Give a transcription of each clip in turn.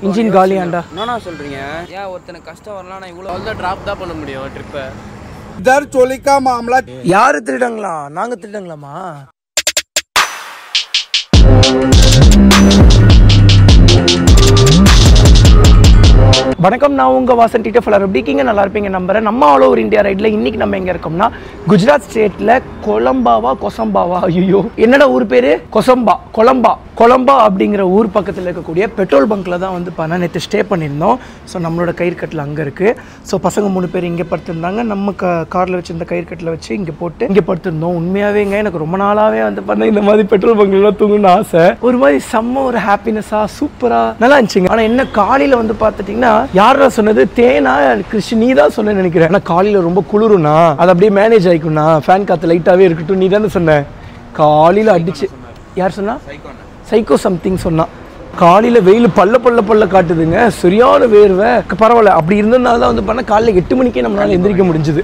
Engine Kaliyanda என்னண்ணா சொல்றீங்க? ஏன் ஒருத்தனுக்கு கஷ்டம் வரலாம், நான் இவ்வளோ தான் டிராப் தான் பண்ண முடியும் ட்ரிப்பை. इधर चोली का मामला யாரு திருடங்களா? நாங்க திருடங்களாமா? வணக்கம், நான் உங்க வாசன் டிடிஎஃப். எப்படி இருக்கீங்க? நல்லா இருப்பீங்க நம்புறேன். நம்ம ஆல் ஓவர் இந்தியா ரைட்ல இன்னைக்கு நம்ம எங்க இருக்கோம்னா குஜராத் ஸ்டேட்ல கொலம்பாவா ஐயோ என்னடா ஊர் பேரு? கொலம்பா அப்படிங்கிற ஊர் பக்கத்தில் இருக்கக்கூடிய பெட்ரோல் பங்க்ல தான் வந்து நேற்று ஸ்டே பண்ணியிருந்தோம். ஸோ நம்மளோட கயிறுக்கட்டில் அங்கே இருக்கு. ஸோ பசங்க 3 பேர் இங்கே படுத்திருந்தாங்க. நம்ம காரில் வச்சிருந்த கயிறுக்கட்டில் வச்சு இங்கே போட்டு இங்கே படுத்திருந்தோம். உண்மையாவேங்க எனக்கு ரொம்ப நாளாவே வந்து இந்த மாதிரி பெட்ரோல் பங்க்லாம் தூங்கணும்னு ஆசை. ஒரு மாதிரி செம்ம ஒரு ஹாப்பினஸா சூப்பரா நல்லா இருந்துச்சுங்க. ஆனால் என்ன காலையில் வந்து பார்த்துட்டிங்கன்னா யாரா சொன்னது? தேனா கிருஷ்ண நீ தான் சொன்னு நினைக்கிறேன். ஆனால் காலையில் ரொம்ப குளிரும்னா அது அப்படியே மேனேஜ் ஆகிக்கும்னா ஃபேன் காற்று லைட்டாகவே இருக்கட்டும் நீ தானே சொன்ன. காலையில் அடிச்சு யார் சொன்னா? சைக்கோ சம்திங் சொன்னா. காலையில் வெயில் பல்ல காட்டுதுங்க, சரியான வேர்வை. பரவாயில்ல, அப்படி இருந்ததுனால தான் வந்து பண்ண காலையில் 8 மணிக்கே நம்மளால எந்திரிக்க முடிஞ்சுது.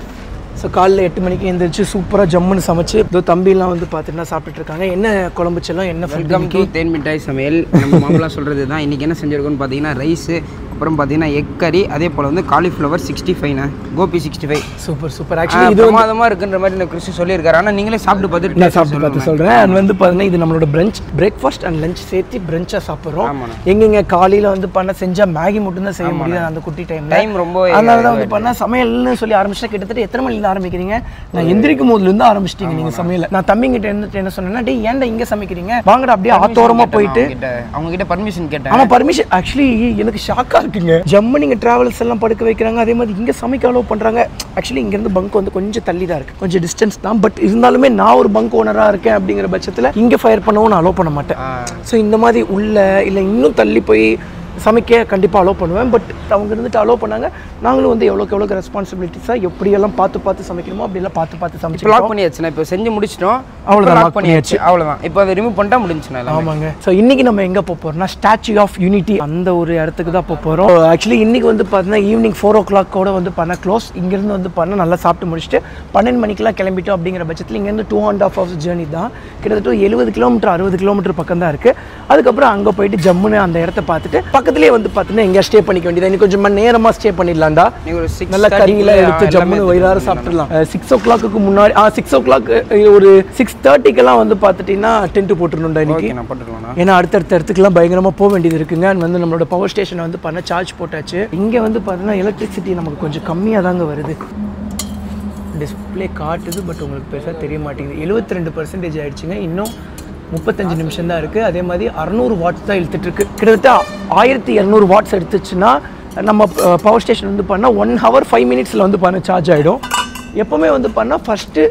ஸோ காலையில் 8 மணிக்கு எழுந்திரிச்சு சூப்பராக ஜம்முன்னு சமைச்சு இதோ தம்பிலாம் வந்து பார்த்துட்டுனா சாப்பிட்டுட்டு இருக்காங்க. என்ன குழம்பு செல்லம்? என்ன வெல்கம் டு தேன் மிட்டாய் சமையல். நம்ம மாமலா சொல்கிறது தான். இன்றைக்கி என்ன செஞ்சுருக்கோன்னு பார்த்தீங்கன்னா ரைஸு, அப்புறம் பார்த்தீங்கன்னா எக் கறி, அதே போல் வந்து காலிஃப்ளவர் 65 கோபி 65. சூப்பர். ஆக்சுவலி இது பிரமாதமாக இருக்குன்ற மாதிரி இந்த கிறிஸ்து சொல்லியிருக்காரு. ஆனால் நீங்களே சாப்பிட்டு பார்த்துட்டு நான் சாப்பிட்டு பார்த்து சொல்கிறேன். அண்ட் வந்து பார்த்தீங்கன்னா இது நம்மளோட பிரேக்ஃபாஸ்ட் அண்ட் லஞ்ச் சேர்த்து பிரஞ்சாக சாப்பிட்றோம். எங்கெங்க காலையில் வந்து செஞ்சால் மேகி மட்டும் தான் செய்ய முடியாது அந்த குட்டி டைம் ரொம்ப. அதனால தான் வந்து பண்ணால் சமையல்னு சொல்லி ஆரம்பிச்சா கிட்டத்தட்ட எத்தனை மணிலேருந்து ஆரம்பிக்கிறீங்க? நான் எந்திரிக்கும் போதுலேருந்து ஆரம்பிச்சிட்டீங்க நீங்கள் சமையல். நான் தம்பிங்கிட்ட இருந்துட்டு என்ன சொன்னேன்னா, டே ஏன்டா இங்கே சமைக்கிறீங்க, வாங்கடா அப்படியே ஆத்தோரமாக போயிட்டு அவங்க கிட்ட பர்மிஷன் கேட்டேன். ஆனால் பர்மிஷன் ஆக்சுவலி எனக்கு ஷாக்காக இருக்குங்க. ஜம்மு நீங்கள் ட்ராவல்ஸ் எல்லாம் படுக்க வைக்கிறாங்க, அதே மாதிரி இங்கே சமைக்க அலோவ் பண்ணுறாங்க. ஆக்சுவலி இங்கேருந்து பங்க் வந்து கொஞ்சம் தள்ளி தான் இருக்குது, கொஞ்சம் டிஸ்டன்ஸ் தான். பட் இருந்தாலுமே நான் ஒரு பங்க் ஓனராக இருக்கேன் அப்படிங்கிற பட்சத்தில் இங்கே ஃபயர் பண்ணவும் நான் அலோவ் பண்ண மாட்டேன். ஸோ இந்த மாதிரி உள்ள இல்லை இன்னும் தள்ளி போய் சமைக்க கண்டிப்பாக அலோவ் பண்ணுவேன். பட் அவங்க இருந்துட்டு அலோவ் பண்ணாங்க. நாங்களும் வந்து எவ்வளோக்கு ரெஸ்பான்சிபிலிட்டிஸாக எப்படியெல்லாம் பார்த்து சமைக்கணுமோ அப்படியெல்லாம் பார்த்து சமைச்சு லாக் பண்ணியாச்சுன்னா இப்போ செஞ்சு முடிச்சிட்டோம். அவ்வளோதான், லாக் பண்ணியாச்சு. அவ்வளோதான், இப்போ அதை ரிமூவ் பண்ணிட்டா முடிஞ்சுனா. ஆமாங்க. ஸோ இன்றைக்கி நம்ம எங்கே போக போகிறோம்னா ஸ்டாச்சு ஆஃப் யூனிட்டி அந்த ஒரு இடத்துக்கு தான் போக போகிறோம். ஆக்சுவலி இன்றைக்கி வந்து பார்த்தீங்கன்னா ஈவினிங் 4 o'clock வந்து க்ளோஸ். இங்கேருந்து வந்து நல்லா சாப்பிட்டு முடிச்சுட்டு 12 மணிக்கெலாம் கிளம்பிட்டோம். அப்படிங்கிற பட்சத்தில் இங்கேருந்து 2.5 hours ஜேர்னி தான். கிட்டத்தட்ட 70 கிலோமீட்டர் 60 கிலோமீட்டர் பக்கம் தான் இருக்குது. அதுக்கப்புறம் அங்கே போயிட்டு ஜம்முன்னு அந்த இடத்த பார்த்துட்டு பக்கத்துலேயே வந்து பார்த்தீங்கன்னா எங்கேயா ஸ்டே பண்ணிக்க வேண்டியது. இன்னும் கொஞ்சம் நேரமாக ஸ்டே பண்ணிடலாம்டா. நல்ல கறியெல்லாம் எடுத்து ஜம்முன்னு வயிறார சாப்பிட்டுடலாம். 6 o'clock முன்னாடி 6 o'clock ஒரு 6:30 வந்து பார்த்துட்டீங்கன்னா டென்ட் போட்டுருணும்டா இன்னைக்கு. ஏன்னா அடுத்தடுத்த இடத்துக்குலாம் பயங்கரமாக போக வேண்டியது இருக்குங்க. வந்து நம்மளோட பவர் ஸ்டேஷனை வந்து சார்ஜ் போட்டாச்சு. இங்கே வந்து பார்த்தீங்கன்னா எலக்ட்ரிசிட்டி நமக்கு கொஞ்சம் கம்மியாக தாங்க வருது. டிஸ்பிளே காட்டுது, பட் உங்களுக்கு பெருசாக தெரிய மாட்டேங்குது. 72% ஆயிடுச்சுங்க. இன்னும் 35 நிமிஷம் தான் இருக்குது. அதே மாதிரி 600 watts தான் இழுத்துட்டுருக்கு. கிட்டத்தட்ட 1200 watts எடுத்துச்சுன்னா நம்ம பவர் ஸ்டேஷன் வந்து 1 hour 5 minutes வந்து சார்ஜ் ஆகிடும். எப்போவுமே வந்து ஃபஸ்ட்டு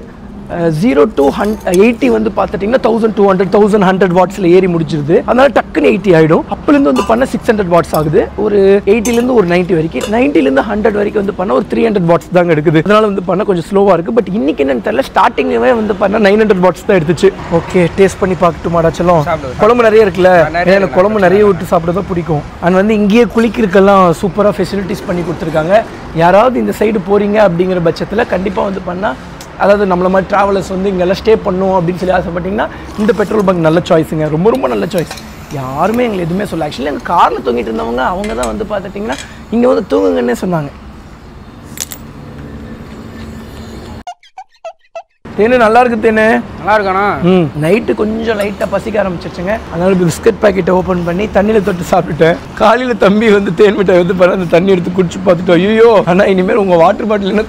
0 to 80 வந்து பார்த்துட்டிங்கன்னா 1200 wattsல ஏறி முடிச்சிருது. அதனால டக்குன்னு 80 ஆகிடும். அப்போலேருந்து வந்து 600 watts ஆகுது. ஒரு 80லேருந்து ஒரு 90 வரைக்கும், 90லேருந்து 100 வரைக்கும் வந்து ஒரு 300 watts தாங்க எடுக்குது. அதனால வந்து கொஞ்சம் ஸ்லோவாக இருக்குது. பட் இன்னைக்கு என்னன்னு தெரியல, ஸ்டார்டிங்லேயே வந்து 900 watts தான் எடுத்துச்சு. ஓகே, டேஸ்ட் பண்ணி பார்க்கட்டுமாடா செல்லம்? குழம்பு நிறைய இருக்குல்ல, எனக்கு குழம்பு நிறைய விட்டு சாப்பிட தான் பிடிக்கும். அண்ட் வந்து இங்கேயே குளிக்கிறதுக்கெல்லாம் சூப்பராக ஃபெசிலிட்டிஸ் பண்ணி கொடுத்துருக்காங்க. யாராவது இந்த சைடு போகிறீங்க அப்படிங்கிற பட்சத்தில் கண்டிப்பாக வந்து அதாவது நம்மள மாதிரி ட்ராவலர்ஸ் வந்து இங்கெல்லாம் ஸ்டே பண்ணணும் அப்படின்னு சொல்லி ஆசைப்பட்டிங்கன்னா இந்த பெட்ரோல் பங்க் நல்ல சாய்ஸுங்க. ரொம்ப நல்ல சாய்ஸ். யாருமே எங்களை எதுவுமே சொல்ல. ஆக்சுவலி எங்கள் காரில் தூங்கிட்டு இருந்தவங்க அவங்க தான் வந்து பார்த்துட்டிங்கன்னா இங்கே வந்து தூங்குங்கன்னே சொன்னாங்க. தேனு நல்லா இருக்கு. தேனு நல்லா இருக்கானா? நைட்டு கொஞ்சம் லைட்டாக பசிக்க ஆரம்பிச்சிருச்சுங்க. அதனால பிஸ்கட் பாக்கெட்டை ஓப்பன் பண்ணி தண்ணியில் தொட்டு சாப்பிட்டுட்டேன். காலையில் தம்பி வந்து தேன் மிட்டாய் வந்து அந்த தண்ணி எடுத்து குடிச்சு பார்த்துட்டு ஐயோ ஆனால் இனிமேல் உங்கள் வாட்டர் பாட்டில் என்ன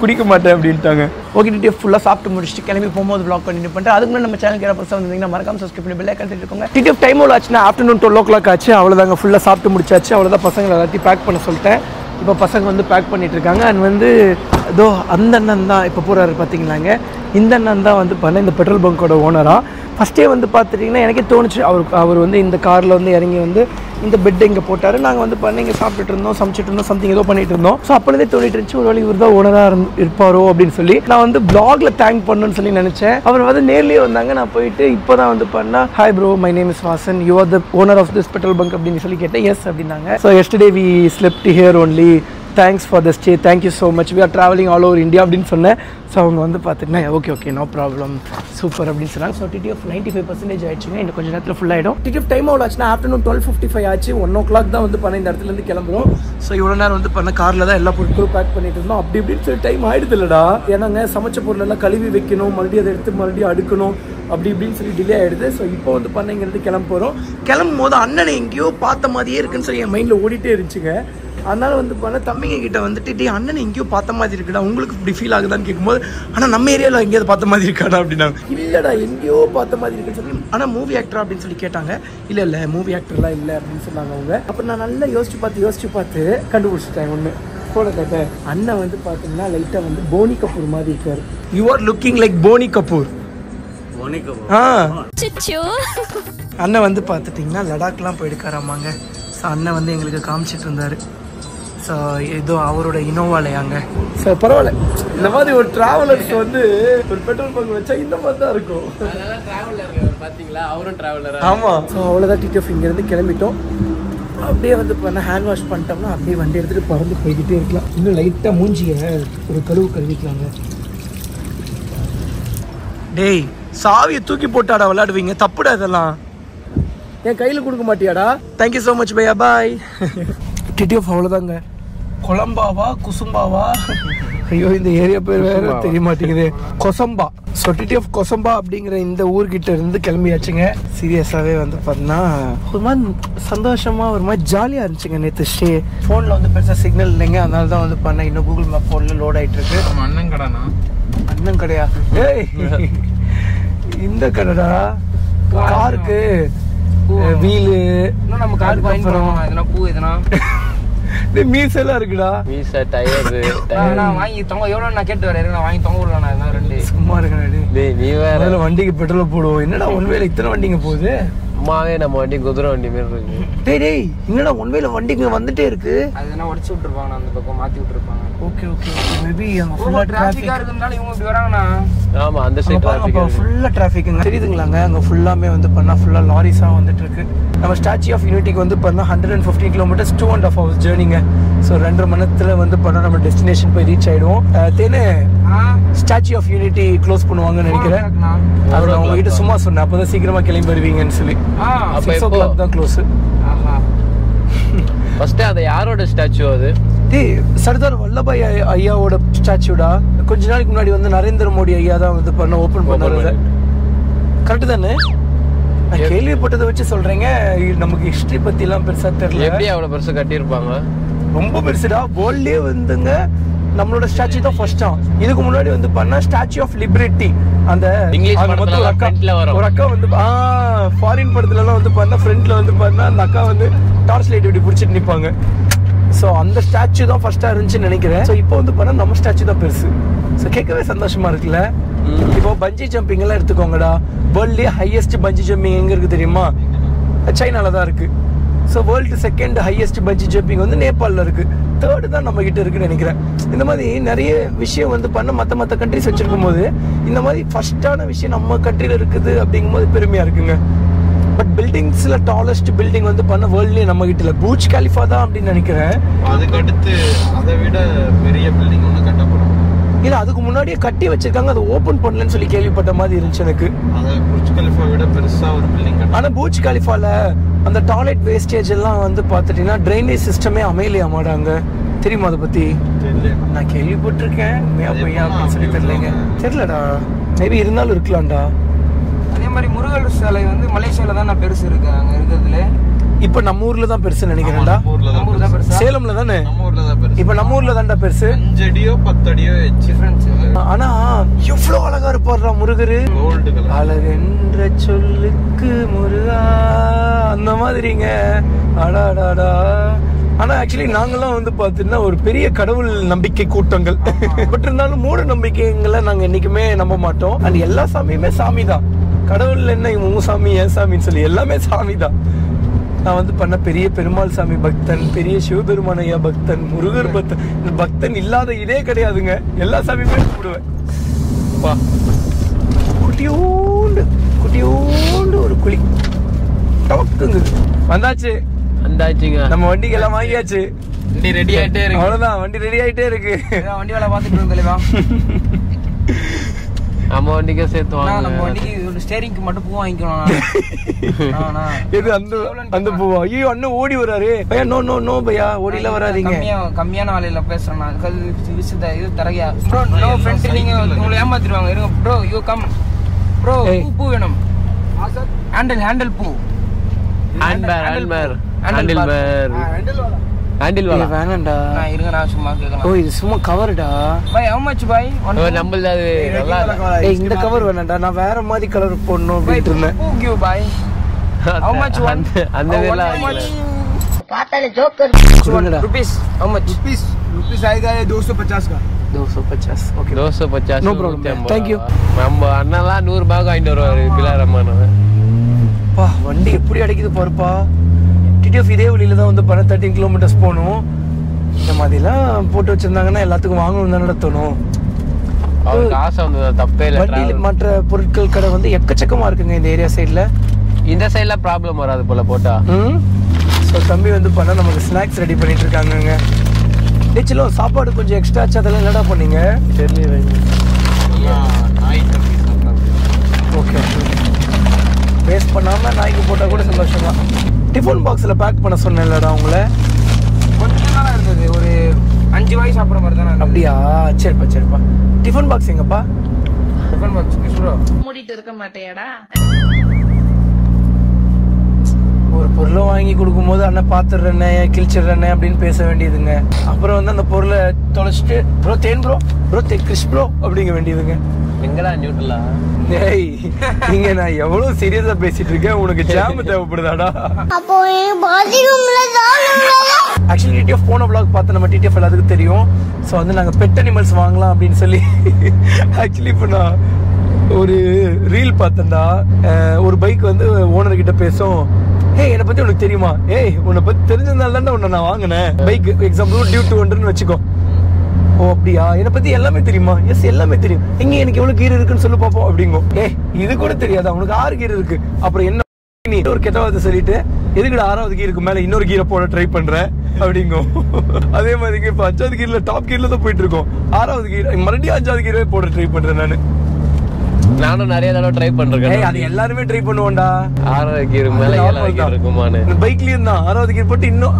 குடிக்க மாட்டேன் அப்படின்ட்டாங்க. ஓகே, டிடிஎஃப் ஃபுல்லாக சாப்பிட்டு முடிச்சுட்டு கிளம்பி போகும்போது ப்ளாக் பண்ணி பண்ணிட்டு அதுக்கு முன்னாடி நம்ம சேனல் யாராவது புதுசாக வந்தீங்கன்னா மறக்காம சப்ஸ்கிரைப் பண்ணி பெல் ஐகான் தட்டி இருக்கோங்க. டிடிஎஃப் டைம் எவ்வளோ ஆச்சுன்னா ஆஃப்டர்நூன் 12 o'clock ஆச்சு. அவ்வளோதாங்க, ஃபுல்லாக சாப்பிட்டு முடிச்சாச்சு. அவ்வளோதான், பசங்களை எல்லாத்தையும் பேக் பண்ண சொல்லிட்டேன். இப்போ பசங்க வந்து பேக் பண்ணிட்டு இருக்காங்க. அண்ட் வந்து இதோ அந்த அண்ணன் தான் இப்போ போகிறாரு பார்த்தீங்களாங்க. இந்த அண்ணன் தான் வந்து இந்த பெட்ரோல் பங்கோட ஓனராக. ஃபஸ்ட்டே வந்து பார்த்துட்டிங்கன்னா எனக்கே தோணுச்சு, அவர் வந்து இந்த காரில் வந்து இறங்கி வந்து இந்த பெட் இங்கே போட்டார். நாங்கள் வந்து இங்கே சாப்பிட்டுட்டு இருந்தோம், சமைச்சிட்டு இருந்தோம், சம்திங் ஏதோ பண்ணிட்டு இருந்தோம். ஸோ அப்போலேருந்தே தோணிட்டு இருந்துச்சு ஒரு வேளை இவர் தான் ஓனராக இருப்பாரோ அப்படின்னு சொல்லி. நான் வந்து ப்ளாகில் தேங்க் பண்ணணும்னு சொல்லி நினச்சேன். அவர் வந்து நேர்லேயே வந்தாங்க. நான் போயிட்டு இப்போ தான் வந்து hi bro, my name is Vasan, you are the owner of this petrol bunk அப்படின்னு சொல்லி கேட்டேன். எஸ் அப்படின்னாங்க. So yesterday we slept here only thanks for the stay, thank you so much, we are travelling all over India அப்படின்னு சொன்னேன். So அவங்க வந்து பார்த்திங்கன்னா okay no problem super அப்படின்னு சொன்னாங்க. ஸோ டிடிஎஃப் 95% ஆயிடுச்சுங்க. இன்னும் கொஞ்சம் நேரத்தில் ஃபுல் ஆகிடும். டிடிஎஃப் டைம் அவ்வளோ ஆச்சுன்னா ஆஃப்டர்நூன் 12:55 ஆச்சு. 1 o'clock தான் வந்து பண்ண இந்த இடத்துலேருந்து கிளம்புறோம். ஸோ இவ்வளோ நேரம் வந்து பண்ண காரில் தான் எல்லா பொருட்களும் பேக் பண்ணிட்டு இருந்தோம். அப்படி இப்படின்னு சொல்லி டைம் ஆகிடுது இல்லைடா. ஏன்னாங்க சமைச்ச பொருளெல்லாம் கழுவி வைக்கணும், மறுபடியும் அதை எடுத்து மறுபடியும் அடுக்கணும், அப்படி இப்படின்னு சொல்லி டிலே ஆகிடுது. ஸோ இப்போ வந்து பண்ணைங்கிறது கிளம்ப போகிறோம். கிளம்பும் போது அண்ணனை எங்கேயோ பார்த்த மாதிரியே இருக்குன்னு சொல்லி என் மைண்டில் ஓடிட்டே இருந்துச்சுங்க. அதனால வந்து பண்ண தம்பிங்க கிட்ட வந்துட்டு அண்ணன் எங்கேயோ பார்த்த மாதிரி இருக்குடா, உங்களுக்கு இப்படி ஃபீல் ஆகுதான்னு கேட்கும்போது ஆனால் நம்ம ஏரியாவில் எங்கேயாவது பார்த்த மாதிரி இருக்காடா அப்படின்னா, இல்லைடா எங்கேயோ பார்த்த மாதிரி இருக்குன்னு சொல்லி, ஆனால் மூவி ஆக்டரா அப்படின்னு சொல்லி கேட்டாங்க. இல்லை மூவி ஆக்டர்லாம் இல்லை அப்படின்னு சொன்னாங்க அவங்க. அப்புறம் நான் நல்லா யோசிச்சு பார்த்து கண்டுபிடிச்சிட்டேன் ஒன்று. போன கேட்டேன், அண்ணன் வந்து பார்த்தீங்கன்னா லைட்டாக வந்து போனி கபூர் மாதிரி இருக்காரு. You are looking like Boney Kapoor. அண்ணன் வந்து பார்த்துட்டிங்கன்னா லடாக்லாம் போயிருக்காராமாங்க. ஸோ அண்ணன் வந்து எங்களுக்கு காமிச்சிட்டு இருந்தார். ஸோ ஏதோ அவரோட இனோவாலையாங்க. ஸோ பரவாயில்ல, இந்த மாதிரி ஒரு ட்ராவலர்ஸ் வந்து ஒரு பெட்ரோல் பங்க் வச்சா இந்த மாதிரி தான் இருக்கும். ஆமாம். ஸோ அவ்வளோதான் டிடிஎஃப் இங்கேருந்து கிளம்பிட்டோம். அப்படியே வந்து பண்ண ஹேண்ட் வாஷ் பண்ணிட்டோம்னா அப்படியே வண்டி எடுத்துகிட்டு பறந்து போய்கிட்டே இருக்கலாம். இன்னும் லைட்டாக மூஞ்சிய ஒரு கழுவிக்கலாங்க. டேய் சாவியை தூக்கி போட்டாடா விளையாடுவீங்க, தப்புடா இதெல்லாம். என் கையில் கொடுக்க மாட்டியாடா? தேங்க்யூ ஸோ மச் பையா, பாய். டிடிஎஃப் அவ்வளோதாங்க. கொலம்பாவா குசும்பாவா, ஐயோ இந்த ஏரியா பேர் வேற தெரிய மாட்டேங்குது. கொசம்பா. ஸோ டிடிஎஃப் கொசம்பா அப்படிங்கிற இந்த ஊர்கிட்ட இருந்து கிளம்பியாச்சுங்க. சீரியஸாகவே வந்து பார்த்தீங்கன்னா ஒரு மாதிரி சந்தோஷமாக ஒரு மாதிரி ஜாலியாக இருந்துச்சுங்க நேற்று ஸ்டே. ஃபோனில் வந்து பெருசாக சிக்னல் இல்லைங்க, அதனால தான் வந்து பண்ணேன். இன்னும் கூகுள் மேப் ஃபோனில் லோட் ஆகிட்டு இருக்கு. அண்ணன் கடைண்ணா. அண்ணன் கடையா? ஏய் இந்த கடைடா, காருக்கு வீலு, நம்ம காருக்கு வாங்கி போறோம். எதனா பூ எதனா மீசெல்லாம் இருக்குடா. மீச டயர் வாங்கி தொங்க எவ்வளோ நான் கேட்டு வரேன், நான் வாங்கி தொங்க விடலாம். எதனா 2 சும்மா இருக்கா நீ வேற வண்டிக்கு பெட்ரோல் போடுவோம். என்னடா ஒன்வேல இத்தனை வண்டிங்க போகுது? அம்மாவே நம்ம வண்டி குதிரை வண்டி மாரி இருக்கு. டேய் என்னடா ஒன்வேல வண்டிங்க வந்துட்டே இருக்கு? அதெல்லாம் உடச்சு விட்டுருப்பாங்க, அந்த பக்கம் மாத்தி விட்டுருப்பாங்க. ஓகே மேபி அங்க ஃபுல்லா டிராஃபிக்கா இருக்குனால இவங்க இப்படி வராங்கண்ணா. ஆமா அந்த சைடு டிராஃபிக் ஃபுல்லா டிராஃபிக்குங்க. தெரியுதுங்களாங்க, அங்க ஃபுல்லாமே வந்து பண்ணா ஃபுல்லா லாரிஸா வந்துட்டு இருக்கு. நம்ம ஸ்டாச்சு ஆஃப் யூனிட்டிக்கு வந்து பண்ணா 115 kilometers 2.5 hours ஜர்னிங்க. ஸோ 2.5 மணி நேரத்தில் வந்து பண்ணா நம்ம டெஸ்டினேஷன் போய் ரீச் ஆயிடுவோம். தேனே ஸ்டாச்சு ஆஃப் யூனிட்டி க்ளோஸ் பண்ணுவாங்கன்னு நினைக்கிறேன். அது நான் உங்ககிட்ட சும்மா சொன்னேன், அப்போதான் சீக்கிரமா கிளம்பி வருவீங்கன்னு சொல்லி. 6 o'clock தான் க்ளோஸ். ஃபர்ஸ்ட் அது யாரோட ஸ்டாச்சு? அது சர்தார் வல்லபாய் ஐயாவோட ஸ்டாச்சுடா. கொஞ்ச நாளைக்கு முன்னாடி வந்து நரேந்திர மோடி ஐயா தான் வந்து பண்ண ஓபன் பண்ணாரு. கரெக்ட் தானே? நான் கேள்விப்பட்டதை வச்சு சொல்றேங்க, நமக்கு ஹிஸ்டரி பத்தி எல்லாம் பெருசா தெரியல. எப்படி அவ்வளவு பெருசா கட்டியிருப்பாங்க? ரொம்ப பெருசுடா. வேர்ல்ட்லயே வந்துங்க நம்மளோட ஸ்டாச்சு தான் ஃபர்ஸ்டா. இதுக்கு முன்னாடி வந்து பண்ணா ஸ்டாச்சு ஆஃப் லிபர்ட்டி, அந்த இங்கிலீஷ் படத்துல ஒரு அக்கா வந்து ஃபாரின் படத்துல எல்லாம் வந்து பண்ணா ஃப்ரண்ட்ல வந்து பண்ணா அந்த அக்கா வந்து டார்ச் லைட் இப்படி பிடிச்சிட்டு நிப்பாங்க. ஸோ அந்த ஸ்டாச்சு தான் ஃபர்ஸ்டா இருந்துச்சுன்னு நினைக்கிறேன். ஸோ இப்போ வந்து பண்ணா நம்ம ஸ்டாச்சு தான் பெருசு. ஸோ கேட்கவே சந்தோஷமா இருக்குல்ல. இப்போ பஞ்சி ஜம்பிங் எல்லாம் எடுத்துக்கோங்கடா. வேர்ல்ட்லயே ஹையஸ்ட் பஞ்சி ஜம்பிங் எங்க இருக்கு தெரியுமா? சைனால தான் இருக்கு. So world 2nd highest bungee jumping வந்து நேபாளில் இருக்கு. 3rd தான் நம்ம கிட்ட இருக்குன்னு நினைக்கிறேன். இந்த மாதிரி நிறைய விஷயம் வந்து பண்ண மற்ற கண்ட்ரிஸ் வச்சிருக்கும் போது இந்த மாதிரி ஃபர்ஸ்டான விஷயம் நம்ம கண்ட்ரியில் இருக்குது அப்படிங்கும் போது பெருமையா இருக்குங்க. பட் பில்டிங்ஸ்ல டாலஸ்ட் பில்டிங் வந்து பண்ண வேர்ல்ட்லயே நம்ம கிட்ட இல்ல, பூஜ் கலிஃபா தான் அப்படின்னு நினைக்கிறேன். அதுக்கு அடுத்து அதை விட பெரிய பில்டிங் ஒன்று கட்டப்படும். இல்ல அதுக்கு முன்னாடியே கட்டி வச்சிருக்காங்க, அதை ஓபன் பண்ணலன்னு சொல்லி கேள்விப்பட்ட மாதிரி இருந்துச்சு எனக்கு. அதை பூஜ் கலிஃபா விட பெருசா ஒரு பில்டிங். ஆனா பூஜ் கலிஃபால அந்த டாய்லெட் வேஸ்டேஜ் எல்லாம் வந்து பாத்துட்டீங்கன்னா ட்ரைனேஜ் சிஸ்டமே அமையலையா மாட்டாங்க. தெரியுமா அதை பத்தி? நான் கேள்விப்பட்டிருக்கேன், அப்படின்னு சொல்லி தெரியலங்க. தெரியலடா, மேபி இருந்தாலும் இருக்கலாம்டா. அதே மாதிரி முருகர் சிலை வந்து மலேசியால தான் பெருசு இருக்கு அங்க இருக்கிறதுல. இப்ப நம்ம ஊர்ல தான் பெருசு நினைக்கிறேன்டா. சேலம்ல தானே? நம்ம ஊர்ல தான் பெருசு. இப்ப நம்ம ஊர்ல தான்டா பெருசு. 5 அடியோ 10 அடியோ டிஃபரன்ஸ். ஆனா எவ்வளவு அழகா இருப்பாருடா முருகரு. Gold colour. அழகென்ற சொல்லுக்கு முருகா அந்த மாதிரிங்க. அடாடாடா. ஆனா ஆக்சுவலி நாங்கெல்லாம் வந்து பாத்தீங்கன்னா ஒரு பெரிய கடவுள் நம்பிக்கை கூட்டங்கள். பட் இருந்தாலும் மூட நம்பிக்கைங்களை நாங்க என்னைக்குமே நம்ப மாட்டோம். அண்ட் எல்லா சாமியுமே சாமி தான். கடவுள் என்ன உன் சாமி என் சாமின்னு சொல்லி எல்லாமே சாமி தான். நான் வந்து பண்ண பெரிய பெருமாள் சாமி பக்தன், பெரிய சிவபெருமான ஐயா பக்தன், முருகர் பக்தன். இந்த பக்தன் இல்லாத இதே கிடையாதுங்க. எல்லா சாமியுமே கூப்பிடுவேன். குட்டியோண்டு ஒரு குழி டோக்குங்க வந்தாச்சு. வந்தாச்சுங்க. நம்ம வண்டிக்கு எல்லாம் வாங்கியாச்சு. வண்டி ரெடி ஆயிட்டே இருக்கு. அவ்வளவுதான், வண்டி ரெடி ஆயிட்டே இருக்கு. வண்டி வேலை பார்த்துட்டு இருக்கோம் தலைவா. நம்ம வண்டிக்கே சேர்த்து வாங்க. நம்ம வண்டிக்கு ஸ்டேரிங்க்கு மட்டும் பூ வாங்கிக்கணும். எது அந்த பூவா? ஐயோ அண்ணன் ஓடி வராரு பையா. நோ நோ நோ பையா, ஓடில வராதீங்க. கம்மியான விலையில பேசுறேன் நான். இது தரகையா ப்ரோ? நோ ஃப்ரெண்ட், நீங்க உங்களை ஏமாத்திடுவாங்க. இருங்க ப்ரோ, யூ கம் ப்ரோ. பூ வேணும். ஹேண்டில் பூ. ஹேண்டில் வேணாம்டா. இருங்க நான் சும்மா கேட்கலாம். ஓ இது சும்மா கவர்டா பாய். how much பாய்? நம்மளது அது நல்லா இல்ல. இந்த கவர் வேணாம்டா, நான் வேற மாதிரி கலர் போடணும் அப்படிட்டு இருந்தேன். பூ give bye. how much one? அந்த வேலை பார்த்தாலே joker rupees. how much? Rupees आएगा ये 250 का. 250. Okay 250. No problem. Thank you. நம்ம அண்ணாலாம் 100 ரூபாய்க்கு வாங்கிட்டு வருவாரு பிலாரமான. பா வண்டி எப்படி அடைக்குது பாருப்பா. டிடிஎஃப் இதே வழியில தான் வந்து 13 கிலோமீட்டர்ஸ் போகணும். இந்த மாதிரிலாம் போட்டு வச்சிருந்தாங்கன்னா எல்லாத்துக்கும் வாங்கணும் தான் நடத்தணும். அவருக்கு ஆசை வந்து தப்பே இல்லை. வண்டியில் மற்ற பொருட்கள் கடை வந்து எக்கச்சக்கமா இருக்குங்க இந்த ஏரியா சைடில். இந்த சைடில் ப்ராப்ளம் வராது போல போட்டா. ஸோ தம்பி வந்து பண்ணால் நமக்கு ஸ்நாக்ஸ் ரெடி பண்ணிட்டு இருக்காங்கங்க. நிச்சயம் சாப்பாடு கொஞ்சம் எக்ஸ்ட்ரா ஆச்சு, அதெல்லாம் என்னடா பண்ணீங்க? தெரியல. நாய் தம்பி சாப்பிட்டாங்க. ஓகே, வேஸ்ட் பண்ணாமல் நாய்க்கு போட்டால் கூட சந்தோஷம் தான். டிஃபன் பாக்ஸில் பேக் பண்ண சொன்னேன்லடா உங்களை. கொஞ்சம் நாளா இருந்தது, ஒரு 5 வாய் சாப்பிட்ற மாதிரி தானே. அப்படியா? சரிப்பா சரிப்பா. டிஃபன் பாக்ஸ் எங்கப்பா? டிஃபன் பாக்ஸ் மூடிட்டு இருக்க மாட்டேடா. ஒரு பொருளை வாங்கி கொடுக்கும்போது அண்ணன் பார்த்துடுறேன்னே கிழிச்சிடுறேன்னே அப்படின்னு பேச வேண்டியதுங்க. அப்புறம் வந்து அந்த பொருளை தொலைச்சிட்டு ப்ரோ தேன் ப்ரோ ப்ரோ கிறிஸ் ப்ரோ அப்படிங்க வேண்டியதுங்க. எங்கடா நியூட்ரலா? ஏய் இங்க நான் எவ்வளவு சீரியஸா பேசிட்டு இருக்கேன், உனக்கு ஜாம் தேவைப்படுதாடா? அப்போ பாதிக்கும்ல ஆக்சுவலி டிடிஎஃப் போன vlog பார்த்து நம்ம டிடிஎஃப் எல்லாத்துக்கும் தெரியும். ஸோ வந்து நாங்கள் பெட் அனிமல்ஸ் வாங்கலாம் அப்படின்னு சொல்லி ஆக்சுவலி இப்போ நான் ஒரு ரீல் பார்த்தேன்டா. ஒரு பைக் வந்து ஓனர் கிட்ட பேசும், ஏய் என்னை பத்தி உனக்கு தெரியுமா? ஏய் உன்னை பத்தி தெரிஞ்சதுனால தான் உன்னை நான் வாங்கினேன். பைக் எக்ஸாம்பிள் டியூ 200ன்னு வச்சுக்கோ. ஓ அப்படியா, என்னை பத்தி எல்லாமே தெரியுமா? எஸ் எல்லாமே தெரியும். எங்க எனக்கு எவ்வளவு கீர் இருக்குன்னு சொல்லி பார்ப்போம் அப்படிங்கும். ஏய் இது கூட தெரியாதா உனக்கு? 6 கீர் இருக்கு. அப்புறம் என்ன நீ ஒரு கெட்ட வார்த்தை சொல்லிட்டு எதுக்குடா 6வது கீருக்கு மேல இன்னொரு கீரை போட ட்ரை பண்ற அப்படிங்கும். அதே மாதிரி இப்ப 5வது கீர்ல டாப் கீர்ல தான் போயிட்டு இருக்கோம். 6வது கீர் மறுபடியும் 5வது கீரே போட ட்ரை பண்றேன் நானும் நிறைய தடவை ட்ரை பண்றேன். அது எல்லாருமே ட்ரை பண்ணுவோம்டா. 6வது கீர் மேல 7வது கீர் இருக்குமானு. பைக்லயும் தான் 6வது கீர் போட்டு இன்னும்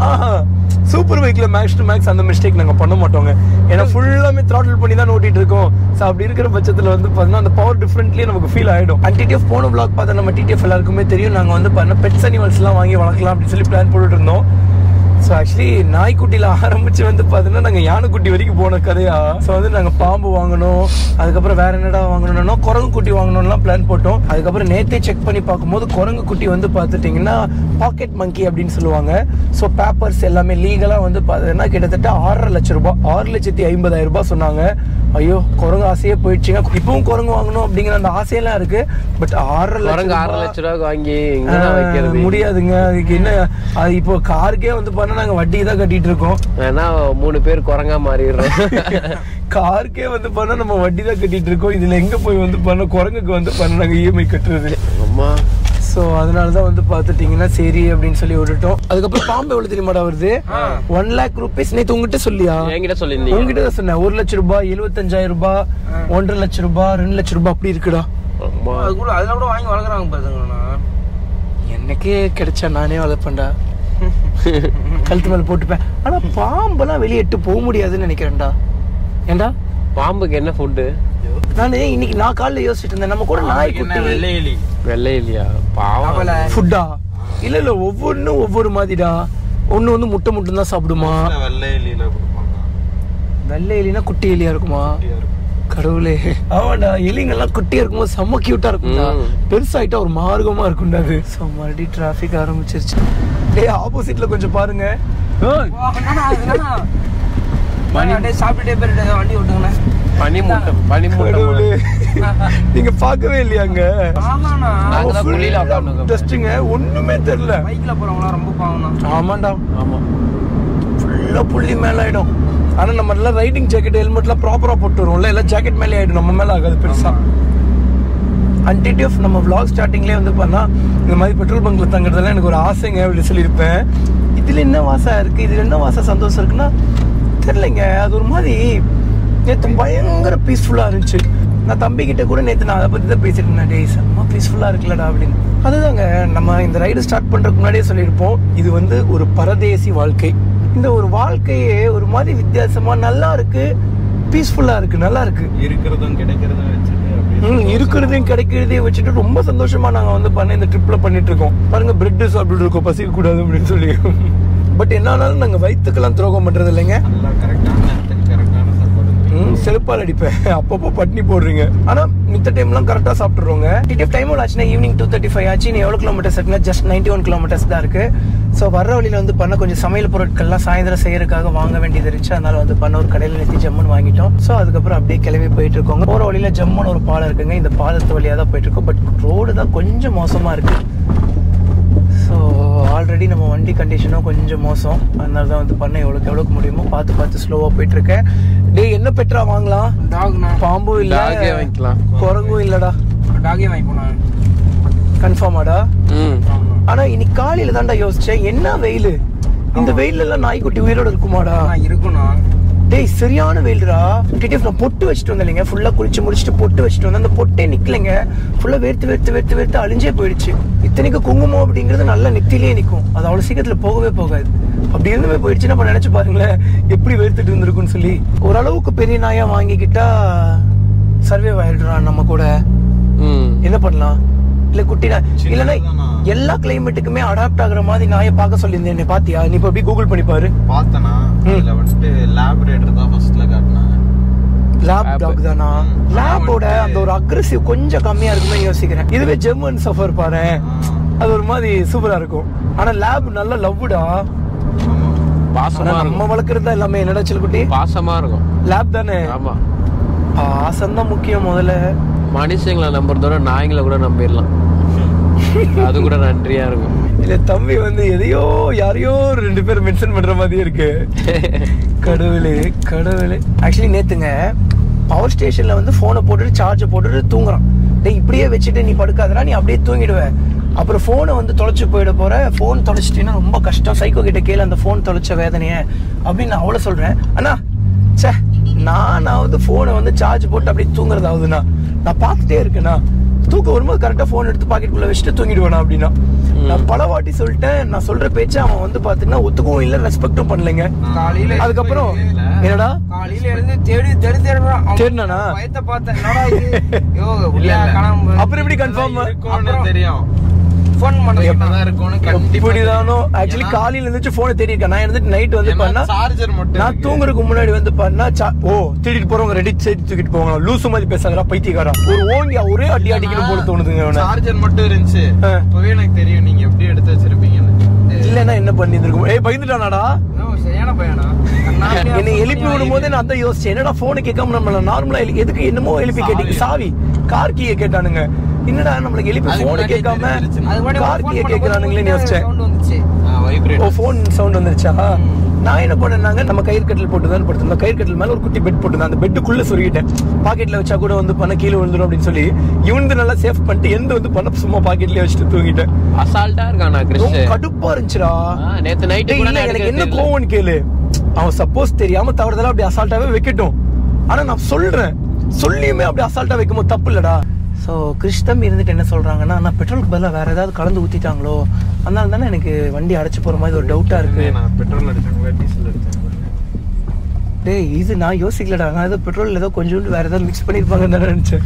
சூப்பர் பைக்ல மேக்ஸ் டு மேக்ஸ் அந்த மிஸ்டேக் நாங்க பண்ண மாட்டோங்க. ஏன்னா ஃபுல்லாமே த்ராட்டில் பண்ணி தான் ஓட்டிட்டு இருக்கோம். ஸோ அப்படி இருக்கிற பட்சத்துல வந்து பாத்தீங்கன்னா அந்த பவர் டிஃபரெண்ட்லயே நமக்கு ஃபீல் ஆயிடும். அண்ட் டிடிஎஃப் போன vlog பார்த்தா நம்ம டிடிஎஃப் எல்லாருக்குமே தெரியும். நாங்க வந்து பண்ண பெட்ஸ் அனிமல்ஸ் எல்லாம் வாங்கி வளர்க்கலாம் அப்படின்னு சொல்லி பிளான் போட்டுட்டு இருந்தோம். ஸோ ஆக்சுவலி நாய்க்குட்டியில் ஆரம்பிச்சு வந்து பார்த்தீங்கன்னா நாங்கள் யானைக்குட்டி வரைக்கும் போன கதையா. ஸோ வந்து நாங்கள் பாம்பு வாங்கணும், அதுக்கப்புறம் வேற என்னடா வாங்கணும்னா குரங்கு குட்டி வாங்கணும்லாம் பிளான் போட்டோம். அதுக்கப்புறம் நேற்றே செக் பண்ணி பார்க்கும்போது குரங்கு குட்டி வந்து பார்த்துட்டிங்கன்னா பாக்கெட் மங்கி அப்படின்னு சொல்லுவாங்க. ஸோ பேப்பர்ஸ் எல்லாமே லீகலாக வந்து பார்த்தீங்கன்னா கிட்டத்தட்ட 6.5 லட்சம் ரூபாய், 6,50,000 ரூபாய் சொன்னாங்க. ஐயோ குரங்கு ஆசையே போயிடுச்சுங்க. இப்பவும் குரங்கு வாங்கணும் அப்படிங்கிற அந்த ஆசையெல்லாம் இருக்கு. பட் 6.5 லட்ச ரூபாய்க்கு வாங்கி முடியாதுங்க. அதுக்கு என்ன, அது இப்போ காருக்கே வந்து பண்ண நாங்க வட்டி தான் கட்டிட்டு இருக்கோம். ஏன்னா 3 பேர் குரங்கா மாறிடுறோம். காருக்கே வந்து பண்ண நம்ம வட்டி தான் கட்டிட்டு இருக்கோம். இதுல எங்க போய் வந்து பண்ண குரங்குக்கு வந்து பண்ண நாங்க இஎம்ஐ கட்டுறது. ஸோ அதனாலதான் வந்து பாத்துட்டீங்கன்னா சரி அப்படின்னு சொல்லி விட்டுட்டோம். அதுக்கப்புறம் பாம்பு எவ்வளவு தெரியுமாடா வருது? 1 lakh rupees. நேத்து உங்ககிட்ட சொல்லியா? என்கிட்ட சொல்லிருந்தீங்க. உங்ககிட்ட தான் சொன்னேன். 1 லட்சம் ரூபாய், 75,000 ரூபாய், 1.5 லட்சம் ரூபாய், 2 லட்சம் ரூபாய் அப்படி இருக்குடா. அதெல்லாம் கூட வாங்கி வளர்க்குறாங்க பாருங்கண்ணா. எனக்கே கிடைச்சா நானே வளர்ப்பேன்டா. கழுத்து மேல போட்டுப்பேன். ஆனா பாம்பெல்லாம் வெளியிட்டு போக முடியாதுன்னு நினைக்கிறேன்டா. ஏண்டா பாம்புக்கு என்ன ஃபுட்டு? நானு இன்னைக்கு நான் காலைல யோசிச்சுட்டு இருந்தேன், நம்ம கூட நாய்க்குட்டி வெள்ளை இல்லையா பாவம் ஃபுட்டா? இல்ல இல்ல ஒவ்வொன்னும் ஒவ்வொரு மாதிரிடா. ஒண்ணு வந்து முட்டை மட்டும் தான் சாப்பிடுமா? வெள்ளை எலியில கொடுப்பாங்க. வெள்ளை எலினா குட்டி எலியா இருக்குமா? கடவுளே. ஆமாடா, எலிங்கெல்லாம் குட்டியா இருக்கும்போது செம்ம கியூட்டா இருக்கும்டா. பெருசாயிட்டா ஒரு மார்க்கமா இருக்கும்டா அது. மறுபடியும் டிராபிக் ஆரம்பிச்சிருச்சு. டேய் ஆப்போசிட்ல கொஞ்சம் பாருங்க. சாப்பிட்டுட்டே போயிட்டு வண்டி ஓட்டுங்கண்ணா. பனி மூட்டை நீங்க பாக்கவே இல்லையாங்க? டஸ்டிங்க ஒண்ணுமே தெரியல. பைக்ல போறவங்க ரொம்ப பாவம்னா. ஆமாண்டா, ஆமா ஃபுல்லா புள்ளி மேல ஆயிடும். ஆனா நம்ம எல்லாம் ரைடிங் ஜாக்கெட் ஹெல்மெட்லாம் ப்ராப்பரா போட்டு வருவோம்ல, எல்லாம் ஜாக்கெட் மேலே ஆயிடும், நம்ம மேல ஆகாது பெருசா. அன்டிடிஎஃப் நம்ம vlog ஸ்டார்டிங்லேயே வந்து பண்ணா இந்த மாதிரி பெட்ரோல் பங்க்ல தங்குறதெல்லாம் எனக்கு ஒரு ஆசைங்க அப்படின்னு சொல்லியிருப்பேன். இதுல என்ன வாசம் இருக்கு, இதுல என்ன வாசம் சந்தோஷம் இருக்குன்னா தெரியலைங்க. அது ஒரு மாதிரி நேற்று பயங்கர பீஸ்ஃபுல்லா இருந்துச்சு. நான் தம்பி கிட்ட கூட நேற்று நான் அதை பத்தி தான் பேசிட்டு இருந்தேன். டேய் செம்ம பீஸ்ஃபுல்லா இருக்குல்லடா அப்படின்னு. அதுதாங்க நம்ம இந்த ரைடு ஸ்டார்ட் பண்றதுக்கு முன்னாடியே சொல்லியிருப்போம், இது வந்து ஒரு பரதேசி வாழ்க்கை. இந்த ஒரு வாழ்க்கையே ஒரு மாதிரி வித்தியாசமா நல்லா இருக்கு, பீஸ்ஃபுல்லா இருக்கு, நல்லா இருக்கு. இருக்கிறதும் கிடைக்கிறதும் வச்சுட்டு இருக்கிறதையும் கிடைக்கிறதையும் வச்சுட்டு ரொம்ப சந்தோஷமா நாங்க வந்து பண்ண இந்த ட்ரிப்ல பண்ணிட்டு இருக்கோம். பாருங்க பிரெட் சாப்பிட்டு இருக்கோம், பசிக்க கூடாது அப்படின்னு சொல்லி. பட் என்னாலும் நாங்க வயிற்றுக்கெல்லாம் துரோகம் பண்றது இல்லைங்க. நல்லா கரெக்டான கரெக்டான சாப்பாடு. செருப்பால் அடிப்பேன், அப்பப்போ பட்னி போடுறீங்க. ஆனா மித்த டைம்லாம் கரெக்டா சாப்பிட்டுருவோங்க. டிடிஎஃப் டைம் ஆச்சுன்னா ஈவினிங் 2:35 ஆச்சு. நீ எவ்வளவு கிலோமீட்டர்ஸ் இருக்குன்னா ஜஸ்ட் 91 கிலோமீட்டர்ஸ் தான் இருக்கு. ஸோ வர்ற வழியில வந்து பண்ண கொஞ்சம் சமையல் பொருட்கள்லாம் சாயந்தரம் செய்யறதுக்காக வாங்க வேண்டியது இருந்துச்சு. அதனால வந்து பண்ண ஒரு கடையில் நிறுத்தி ஜம்முன்னு வாங்கிட்டோம். ஸோ அதுக்கப்புறம் அப்படியே கிளம்பி போயிட்டு இருக்கோங்க. போற வழியில ஜம்முன்னு ஒரு பாலம் இருக்குங்க. இந்த பாலத்து வழியாக தான் போயிட்டு இருக்கோம். பட் ரோடு தான் கொஞ்சம் மோசமா இருக்கு. ஸோ ஆல்ரெடி நம்ம வண்டி கண்டிஷனும் கொஞ்சம் மோசம். அதனால தான் வந்து பண்ண எவ்வளோக்கு முடியுமோ பார்த்து ஸ்லோவாக போயிட்டு இருக்கேன். டேய் என்ன பெட்ரா வாங்கலாம்? டாக்னா பாம்பும் இல்லை, டாகே வாங்கிக்கலாம். குரங்கும் இல்லடா. டாகே வாங்கிப்போம். கன்ஃபார்மாடா? ஆனா இன்னைக்கு காலையில தான்டா யோசிச்சேன், என்ன வெயில், இந்த வெயில்ல எல்லாம் நாய்க்குட்டி உயிரோட இருக்குமாடா? இருக்குண்ணா. டேய் சரியான வெயில்டா. டிடிஎஃப் நான் பொட்டு வச்சுட்டு வந்தேங்க, ஃபுல்லா குளிச்சு முடிச்சுட்டு பொட்டு வச்சுட்டு வந்தேன். அந்த பொட்டே நிக்கலைங்க, ஃபுல்லா வேர்த்து அழிஞ்சே போயிடுச்சு. இத்தனைக்கு குங்குமம் அப்படிங்கிறது நல்லா நெத்திலேயே நிற்கும், அது அவ்வளவு சீக்கிரத்துல போகவே போகாது. அப்படி இருந்துமே போயிடுச்சு. நம்ம நினைச்சு பாருங்களேன் எப்படி வேர்த்துட்டு இருந்திருக்குன்னு சொல்லி. ஓரளவுக்கு பெரிய நாயா வாங்கிக்கிட்டா சர்வே ஆயிடுறான் நம்ம கூட. என்ன பண்ணலாம்? இல்ல குட்டினா இல்லன்னா எல்லா கிளைமேட்டுக்குமே அடாப்ட் ஆகுற மாதிரி நாயை பார்க்க சொல்லியிருந்தேன். பாத்தியா? நீ இப்ப அப்படியே கூகுள் பண்ணி பாரு. பார்த்தனா அதுல வந்துட்டு லேப்ரேட்டர் தான் ஃபர்ஸ்ட்ல காட்டுனாங்க. லேப் டாக் தானா? லேபோட அந்த ஒரு அக்ரெசிவ் கொஞ்சம் கம்மியா இருக்குமே யோசிக்கிறேன். இதுவே ஜெர்மன் சஃபர் பாரு, அது ஒரு மாதிரி சூப்பரா இருக்கும். ஆனா லேப் நல்ல லவ்வுடா, பாசமா நம்ம வளர்க்கறது எல்லாமே. என்னடா சில்குட்டி? பாசமா இருக்கும். லேப் தானே? ஆமா, பாசம் தான் முக்கியம். முதல்ல மனுஷங்களை நம்புறதோட நாய்களை கூட நம்பிடலாம், அது கூட நன்றியா இருக்கும். இல்ல தம்பி வந்து எதையோ யாரையோ 2 பேர் மென்ஷன் பண்ற மாதிரி இருக்கு. கடவுளே கடவுளே. ஆக்சுவலி நேத்துங்க பவர் ஸ்டேஷன்ல வந்து போனை போட்டுட்டு சார்ஜை போட்டுட்டு தூங்குறான். டேய் இப்படியே வச்சுட்டு நீ படுக்காதடா, நீ அப்படியே தூங்கிடுவ, அப்புறம் போனை வந்து தொலைச்சு போயிட போற. போன் தொலைச்சிட்டீங்கன்னா ரொம்ப கஷ்டம், சைக்கோ கிட்ட கேளு அந்த போன் தொலைச்ச வேதனைய அப்படின்னு நான் அவ்வளவு சொல்றேன். அண்ணா சே, நானாவது போனை வந்து சார்ஜ் போட்டு அப்படியே தூங்குறதாவதுண்ணா, நான் பார்த்துட்டே இருக்கேண்ணா, தூக்கம் வரும்போது கரெக்டா போன் எடுத்து பாக்கெட்டுக்குள்ள வச்சுட்டு தூங்கிடுவேனா அப்படின்னா. நான் பல வாட்டி சொல்லிட்டேன், நான் சொல்ற பேச்சு அவன் வந்து பாத்தீங்கன்னா ஒத்துக்கவும் இல்ல, ரெஸ்பெக்டும் பண்ணலைங்க. காலையில அதுக்கப்புறம் என்னடா காலையில இருந்து தேடுறான். தேடுனானா? பயத்தை பார்த்தேன், என்னடா இது யோ உள்ள காணாம. அப்புறம் எப்படி கன்ஃபார்ம் தெரியும்? ஃபோன் பண்ண எப்பதான் இருக்கும்னு கண்டிப்பா இப்படிதானோ. ஆக்சுவலி காலையில இருந்துச்சு போனை தேடி இருக்கேன். நான் இருந்துட்டு நைட் வந்து பண்ணா சார்ஜர் மட்டும் நான் தூங்குறதுக்கு முன்னாடி வந்து பண்ணா திருடிட்டு போறவங்க ரெடி சேர்த்து தூக்கிட்டு போவாங்க. லூசு மாதிரி பேசாதடா பைத்தியக்காரா. ஒரு ஓங்கி ஒரே அடி அடிக்கணும் போல தோணுதுங்க. சார்ஜர் மட்டும் இருந்துச்சு. இப்பவே எனக்கு தெரியும் நீங்க எப்படி எடுத்து வச்சிருப்பீங்கன்னு. இல்லன்னா என்ன பண்ணிருக்கும்? பயந்துட்டானாடா? சரியான பையனா? என்னை எழுப்பி விடும் போதே நான் தான் யோசிச்சேன், என்னடா போனை கேட்காம நம்மள நார்மலா எதுக்கு என்னமோ எழுப்பி கேட்டீங்க. சாவி கார் கீயை கேட்டானுங்க, என்னடா நம்மளுக்கு எழுப்பி போனை கேட்காம கார் கீயை கேட்கறானுங்களேன்னு யோசிச்சேன். போன் சவுண்ட் வந்துருச்சா? நான் என்ன பண்ணேன்னாங்க, நம்ம கயிறு கட்டில் போட்டு தான் படுத்திருந்தோம். கயிறு கட்டில் மேல ஒரு குட்டி பெட் போட்டு அந்த பெட்டுக்குள்ள சொருகிட்டேன். பாக்கெட்ல வச்சா கூட வந்து பண்ண கீழே விழுந்துடும் அப்படின்னு சொல்லி இவனு நல்லா சேஃப் பண்ணிட்டு எந்த வந்து பண்ண சும்மா பாக்கெட்லயே வச்சுட்டு தூங்கிட்டேன். அசால்ட்டா இருக்கானா கிறிஸ்? கடுப்பா இருந்துச்சுடா நேத்து நைட். எனக்கு என்ன கோவம்னு கேளு, அவன் சப்போஸ் தெரியாம தவறுதலா அப்படி அசால்ட்டாவே வைக்கட்டும். ஆனா நான் சொல்றேன், சொல்லியுமே அப்படி அசால்ட்டா வைக்கும்போது தப்பு இல்லடா. ஸோ கிறிஸ்தம் இருந்துட்டு என்ன சொல்றாங்கன்னா, நான் பெட்ரோலுக்கு பதிலாக வேற ஏதாவது கலந்து ஊத்திட்டாங்களோ, அதனால தானே எனக்கு வண்டி அடைச்சு போற மாதிரி ஒரு டவுட்டா இருக்கு. பெட்ரோல் அடிச்சாங்களா டீசல் அடிச்சாங்களா? டேய் இது நான் யோசிக்கலடா, நான் ஏதோ பெட்ரோல் ஏதோ கொஞ்சோண்டு வேற ஏதாவது மிக்ஸ் பண்ணிருப்பாங்கன்னு தானே நினைச்சேன்.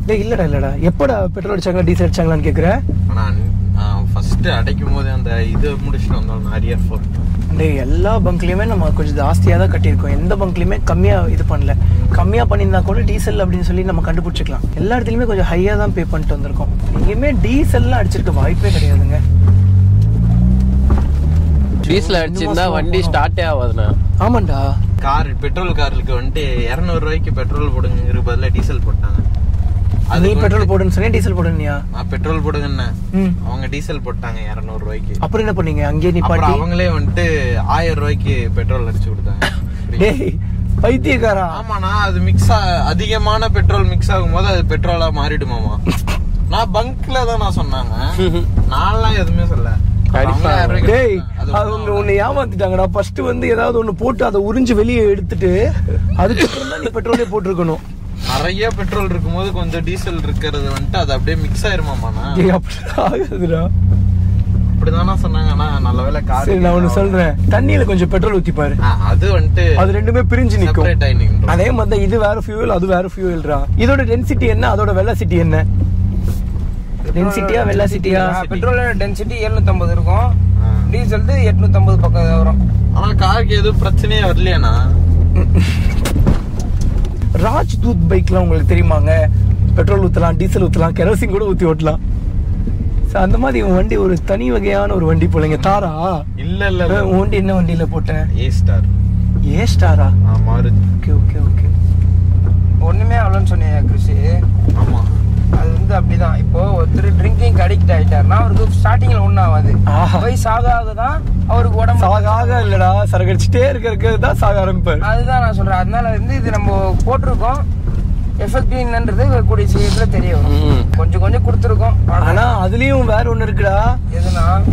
டேய் இல்லடா, எப்படா பெட்ரோல் அடிச்சாங்களா டீசல் அடிச்சாங்களான்னு கேட்குறேன். ஆனா ஃபர்ஸ்ட் அடைக்கும் போது அந்த இது முடிச்சுட்டு வந்தோம் ஆரியர் 4. டேய் எல்லா பங்க்லயுமே நம்ம கொஞ்சம் ஜாஸ்தியாக தான் கட்டியிருக்கோம், எந்த பங்க்லயுமே கம்மியா இது பண்ணல. கம்மியா பண்ணியிருந்தா கூட டீசல் அப்படின்னு சொல்லி நம்ம கண்டுபிடிச்சிக்கலாம். எல்லா இடத்துலயுமே கொஞ்சம் ஹையா தான் பே பண்ணிட்டு வந்திருக்கோம். எங்கேயுமே டீசல்லாம் அடிச்சிருக்க வாய்ப்பே கிடையாதுங்க. டீசல் அடிச்சிருந்தா வண்டி ஸ்டார்ட்டே ஆகாதுண்ணா. ஆமாண்டா, பெட்ரோல் காருக்கு வந்துட்டு 200 ரூபாய்க்கு பெட்ரோல் போடுங்கிற பதிலா டீசல் போட்டாங்க. நீ பெட்ரோல் போடுன்னு சொன்னே டீசல் போடுனியா? பெட்ரோல் போடுங்கன்னு அவங்க டீசல் போட்டாங்க 200 ரூபாய்க்கு. அப்புறம் என்ன பண்ணீங்க? அங்கேயே நிப்பாட்டி அவங்களே வந்துட்டு 1000 ரூபாய்க்கு பெட்ரோல் அடிச்சு கொடுத்தாங்க. டேய் பைத்தியக்காரா. ஆமாண்ணா, அது அதிகமான பெட்ரோல் மிக்ஸ் ஆகும் போது அது பெட்ரோலா மாறிடுமாமா. நான் பங்க்ல தான் நான் சொன்னாங்க, நான்லாம் எதுவுமே சொல்ல. டேய் அவங்க உன்னை ஏமாத்திட்டாங்கடா. ஃபர்ஸ்ட் வந்து ஏதாவது ஒண்ணு போட்டு அதை உறிஞ்சு வெளியே எடுத்துட்டு அதுக்கப்புறம் தான் நீ பெட்ரோலே போட்டிருக்கணும். நிறைய பெட்ரோல் இருக்கும்போது கொஞ்சம் டீசல் இருக்கிறது வந்துட்டு அது அப்படியே மிக்ஸ் ஆயிருமாமாண்ணா? அப்படிதான் ஆகுதுடா. அப்படிதானா சொன்னாங்க. ஆனா நல்ல வேலை கார். சரி நான் ஒண்ணு சொல்றேன், தண்ணியில கொஞ்சம் பெட்ரோல் ஊத்தி பாரு. அது வந்துட்டு அது ரெண்டுமே பிரிஞ்சு நிக்கும். அதே மாதிரி இது வேற ஃபியூல் அது வேற ஃபியூல்ரா. இதோட டென்சிட்டி என்ன, அதோட வெலாசிட்டி என்ன? டென்சிட்டியா வெலாசிட்டியா? பெட்ரோல் டென்சிட்டி 750 இருக்கும், டீசல் 850 பக்கம் வரும். ஆனா காருக்கு எதுவும் பிரச்சனையே வரலையாண்ணா? ராஜ் தூத் பைக்லாம் உங்களுக்கு தெரியுமாங்க? பெட்ரோல் ஊத்தலாம், டீசல் ஊத்தலாம், கெரோசின் கூட ஊத்தி ஓட்டலாம். அந்த மாதிரி வண்டி ஒரு தனி வகையான ஒரு வண்டி போலங்க. தாரா இல்ல இல்ல வண்டி என்ன வண்டியில போட்டேன்? A star. ஏ ஸ்டாரா? மாருதி. Okay okay okay. ஒண்ணுமே அவ்வளோன்னு சொன்னீங்க கிருஷி. ஆமா அது வந்து அப்படிதான். இப்போ ஒருத்தர் ட்ரிங்கிங் அடிக்ட் ஆயிட்டாருன்னா அவருக்கு ஸ்டார்டிங்ல ஒன்றும் ஆகாது, வயசு ஆக தான் அவருக்கு உடம்பு சாக இல்லடா, சரகடிச்சுட்டே இருக்கிறது தான் சாக ஆரம்பிப்பாரு. அதுதான் நான் சொல்றேன். அதனால வந்து இது நம்ம போட்டிருக்கோம், எஃபெக்ட் என்னன்றது கூடிய சீக்கிரத்துல தெரிய வரும். கொஞ்சம் கொஞ்சம் கொடுத்துருக்கோம். ஆனா அதுலயும் வேற ஒண்ணு இருக்குடா.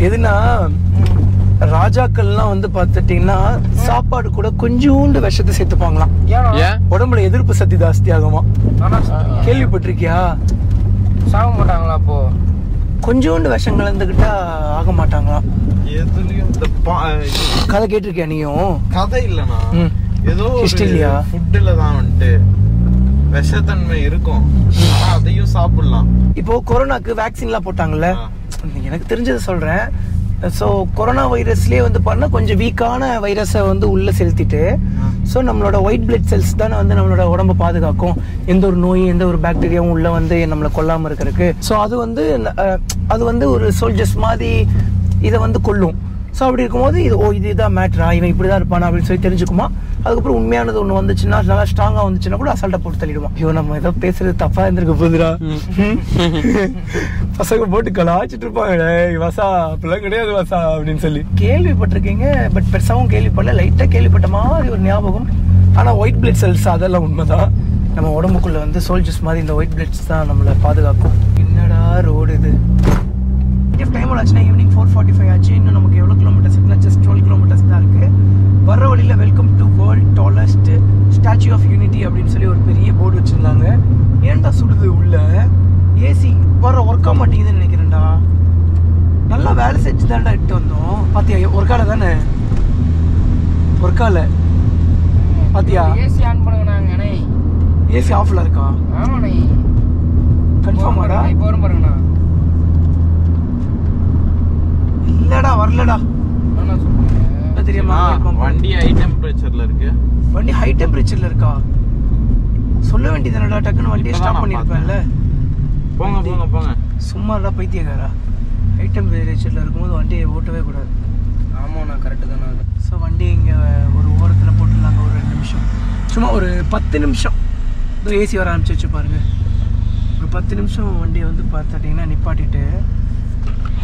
எதுனா ராஜாக்கள்லாம் வந்து பாத்துட்டீங்கன்னா சாப்பாடு கூட கொஞ்சோண்டு விஷத்தை சேர்த்துப்பாங்களாம். உடம்புல எதிர்ப்பு சக்தி ஜாஸ்தி ஆகுமா? கேள்விப்பட்டிருக்கியா? சாக மாட்டாங்களா? அப்போ கொஞ்சோண்டு விஷம் கலந்துக்கிட்டா ஆக மாட்டாங்களாம். கதை கேட்டிருக்கியா நீயும்? கதை இல்லனா ஏதோ இல்லையா? ஃபுட்ல தான் வந்துட்டு விஷத்தன்மை இருக்கும், ஆனா அதையும் சாப்பிடலாம். இப்போ கொரோனாக்கு வேக்சின்லாம் போட்டாங்கல்ல, எனக்கு தெரிஞ்சதை சொல்றேன். ஸோ கொரோனா வைரஸ்லேயே வந்து பண்ண கொஞ்சம் வீக்கான வைரஸை வந்து உள்ளே செலுத்திட்டு, ஸோ நம்மளோட ஒயிட் பிளட் செல்ஸ் தானே வந்து நம்மளோட உடம்பை பாதுகாக்கும், எந்த ஒரு நோய் எந்த ஒரு பாக்டீரியாவும் உள்ளே வந்து நம்மளை கொல்லாமல் இருக்கிறதுக்கு. ஸோ அது வந்து ஒரு சோல்ஜர்ஸ் மாதிரி இதை வந்து கொல்லும். ஸோ அப்படி இருக்கும்போது இதுதான் மேட்ரா, இவன் இப்படி தான் இருப்பானா அப்படின்னு சொல்லி தெரிஞ்சுக்குமா. அதுக்கப்புறம் உண்மையானது ஒன்று வந்துச்சுன்னா, நல்லா ஸ்ட்ராங்காக வந்துச்சுன்னா கூட அசால்ட்டாக போட்டு தள்ளிடுவான். ஐயோ நம்ம ஏதோ பேசுறது தப்பா இருந்திருக்க போதுரா. பசங்க போட்டு கலாச்சிட்டு இருப்பாங்க, வசா அப்படிலாம் கிடையாது வசா அப்படின்னு சொல்லி கேள்விப்பட்டிருக்கீங்க. பட் பெருசாகவும் கேள்விப்படல, லைட்டாக கேள்விப்பட்ட மாதிரி ஒரு ஞாபகம். ஆனால் ஒயிட் பிளட் செல்ஸ் அதெல்லாம் உண்மைதான். நம்ம உடம்புக்குள்ள வந்து சோல்ஜர்ஸ் மாதிரி இந்த ஒயிட் பிளட்ஸ் தான் நம்மளை பாதுகாக்கும். என்னடா ரோடு இது! டைம் ஆச்சுன்னா ஈவினிங் 4:45 ஆச்சு. இன்னும் நமக்கு எவ்வளோ கிலோமீட்டர்ஸ் இருக்குன்னா ஜஸ்ட் 12 கிலோமீட்டர்ஸ் தான் இருக்குது. வர வழியில் welcome to world tallest statue of unity அப்படின்னு சொல்லி ஒரு பெரிய போர்டு வச்சுருந்தாங்க. ஏன்டா சுடுது உள்ள? ஏசி வர ஒர்க் ஆக மாட்டேங்குதுன்னு நினைக்கிறேன்டா. நல்லா வேலை செஞ்சு தான்டா இட்டு வந்தோம். பார்த்தியா ஒர்க்கால தானே? ஒர்க்கால பார்த்தியா? ஏசி ஆன் பண்ணுங்கண்ணா. ஏசி ஆஃப்ல இருக்கா? ஆமாண்ணே. கன்ஃபார்மாடா? இப்போ வரும் பாருங்கண்ணா. இல்லடா வரலடா. தெரியுமா வண்டி ஹை டெம்பரேச்சர்ல இருக்கு. வண்டி ஹை டெம்பரேச்சர்ல இருக்கா? சொல்ல வேண்டியதுனடா, டக்குன்னு வண்டியை ஸ்டாப் பண்ணிருப்பேன்ல. போங்க போங்க போங்க. சும்மாடா பைத்தியக்காரா. ஹை டெம்பரேச்சர்ல இருக்கும்போது வண்டியை ஓட்டவே கூடாது. ஆமாண்ணா கரெக்டு தானே. ஸோ வண்டி இங்கே ஒரு ஓரத்தில் போட்டுருந்தாங்க. ஒரு 2 நிமிஷம், சும்மா ஒரு 10 நிமிஷம். இதோ ஏசி வர ஆரம்பிச்சு வச்சு பாருங்க. ஒரு 10 நிமிஷம் வண்டியை வந்து பார்த்துட்டிங்கன்னா நிப்பாட்டிட்டு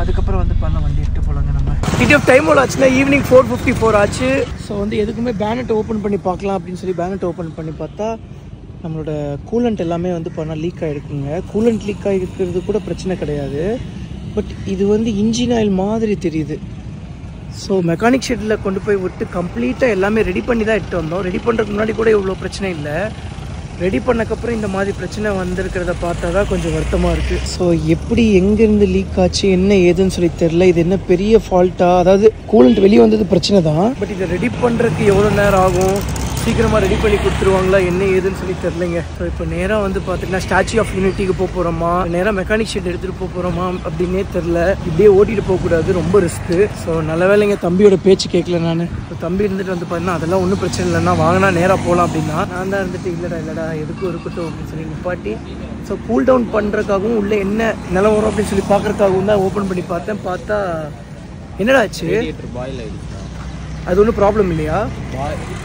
அதுக்கப்புறம் வந்து பண்ண வண்டி எடுத்து போகலாங்க. நம்ம டிடிஎஃப் டைம் எவ்வளோ ஆச்சுன்னா ஈவினிங் 4:54 ஆச்சு. ஸோ வந்து எதுக்குமே பேனட் ஓப்பன் பண்ணி பார்க்கலாம் அப்படின்னு சொல்லி பேனட் ஓப்பன் பண்ணி பார்த்தா நம்மளோட கூலண்ட் எல்லாமே வந்து பண்ணால் லீக் ஆகிருக்குங்க. கூலண்ட் லீக் ஆகிருக்கிறது கூட பிரச்சனை கிடையாது, பட் இது வந்து இன்ஜின் ஆயில் மாதிரி தெரியுது. ஸோ மெக்கானிக் ஷெட்டில் கொண்டு போய் விட்டு கம்ப்ளீட்டாக எல்லாமே ரெடி பண்ணி தான் எடுத்து வந்தோம். ரெடி பண்ணுறதுக்கு முன்னாடி கூட இவ்வளோ பிரச்சனை இல்லை. ரெடி பண்ணக்கப்புறம் இந்த மாதிரி பிரச்சனை வந்திருக்கிறத பார்த்தா தான் கொஞ்சம் வருத்தமாக இருக்குது. ஸோ எப்படி எங்கேருந்து லீக் ஆச்சு என்ன ஏதுன்னு சொல்லி தெரில. இது என்ன பெரிய ஃபால்ட்டா? அதாவது கூலண்ட் வெளியே வந்தது பிரச்சனை தான், பட் இதை ரெடி பண்ணுறதுக்கு எவ்வளோ நேரம் ஆகும், சீக்கிரமாக ரெடி பண்ணி கொடுத்துருவாங்களா என்ன ஏதுன்னு சொல்லி தெரிலங்க. ஸோ இப்போ நேராக வந்து பார்த்திங்கன்னா ஸ்டாச்சு ஆஃப் யூனிட்டிக்கு போக போகிறோமா, நேராக மெக்கானிக் ஷெட் எடுத்துகிட்டு போக போகிறோமா அப்படின்னே தெரில. இப்படியே ஓட்டிகிட்டு போகக்கூடாது, ரொம்ப ரிஸ்க்கு. ஸோ நல்ல வேலைங்க தம்பியோட பேச்சு கேட்கல நான். இப்போ தம்பி இருந்துட்டு வந்து பார்த்தீங்கன்னா அதெல்லாம் ஒன்றும் பிரச்சனை இல்லைன்னா வாங்கினா நேராக போகலாம் அப்படின்னா, நான் தான் இருந்துட்டு இல்லைடா எதுக்கும் இருக்கட்டும் அப்படின்னு சொல்லி நிப்பாட்டி ஸோ கூல் டவுன் பண்ணுறதுக்காகவும் உள்ளே என்ன நிலவரம் அப்படின்னு சொல்லி பார்க்குறதுக்காகவும் தான் ஓப்பன் பண்ணி பார்த்தா என்னடா ஆச்சு? அது ஒன்றும் ப்ராப்ளம் இல்லையா?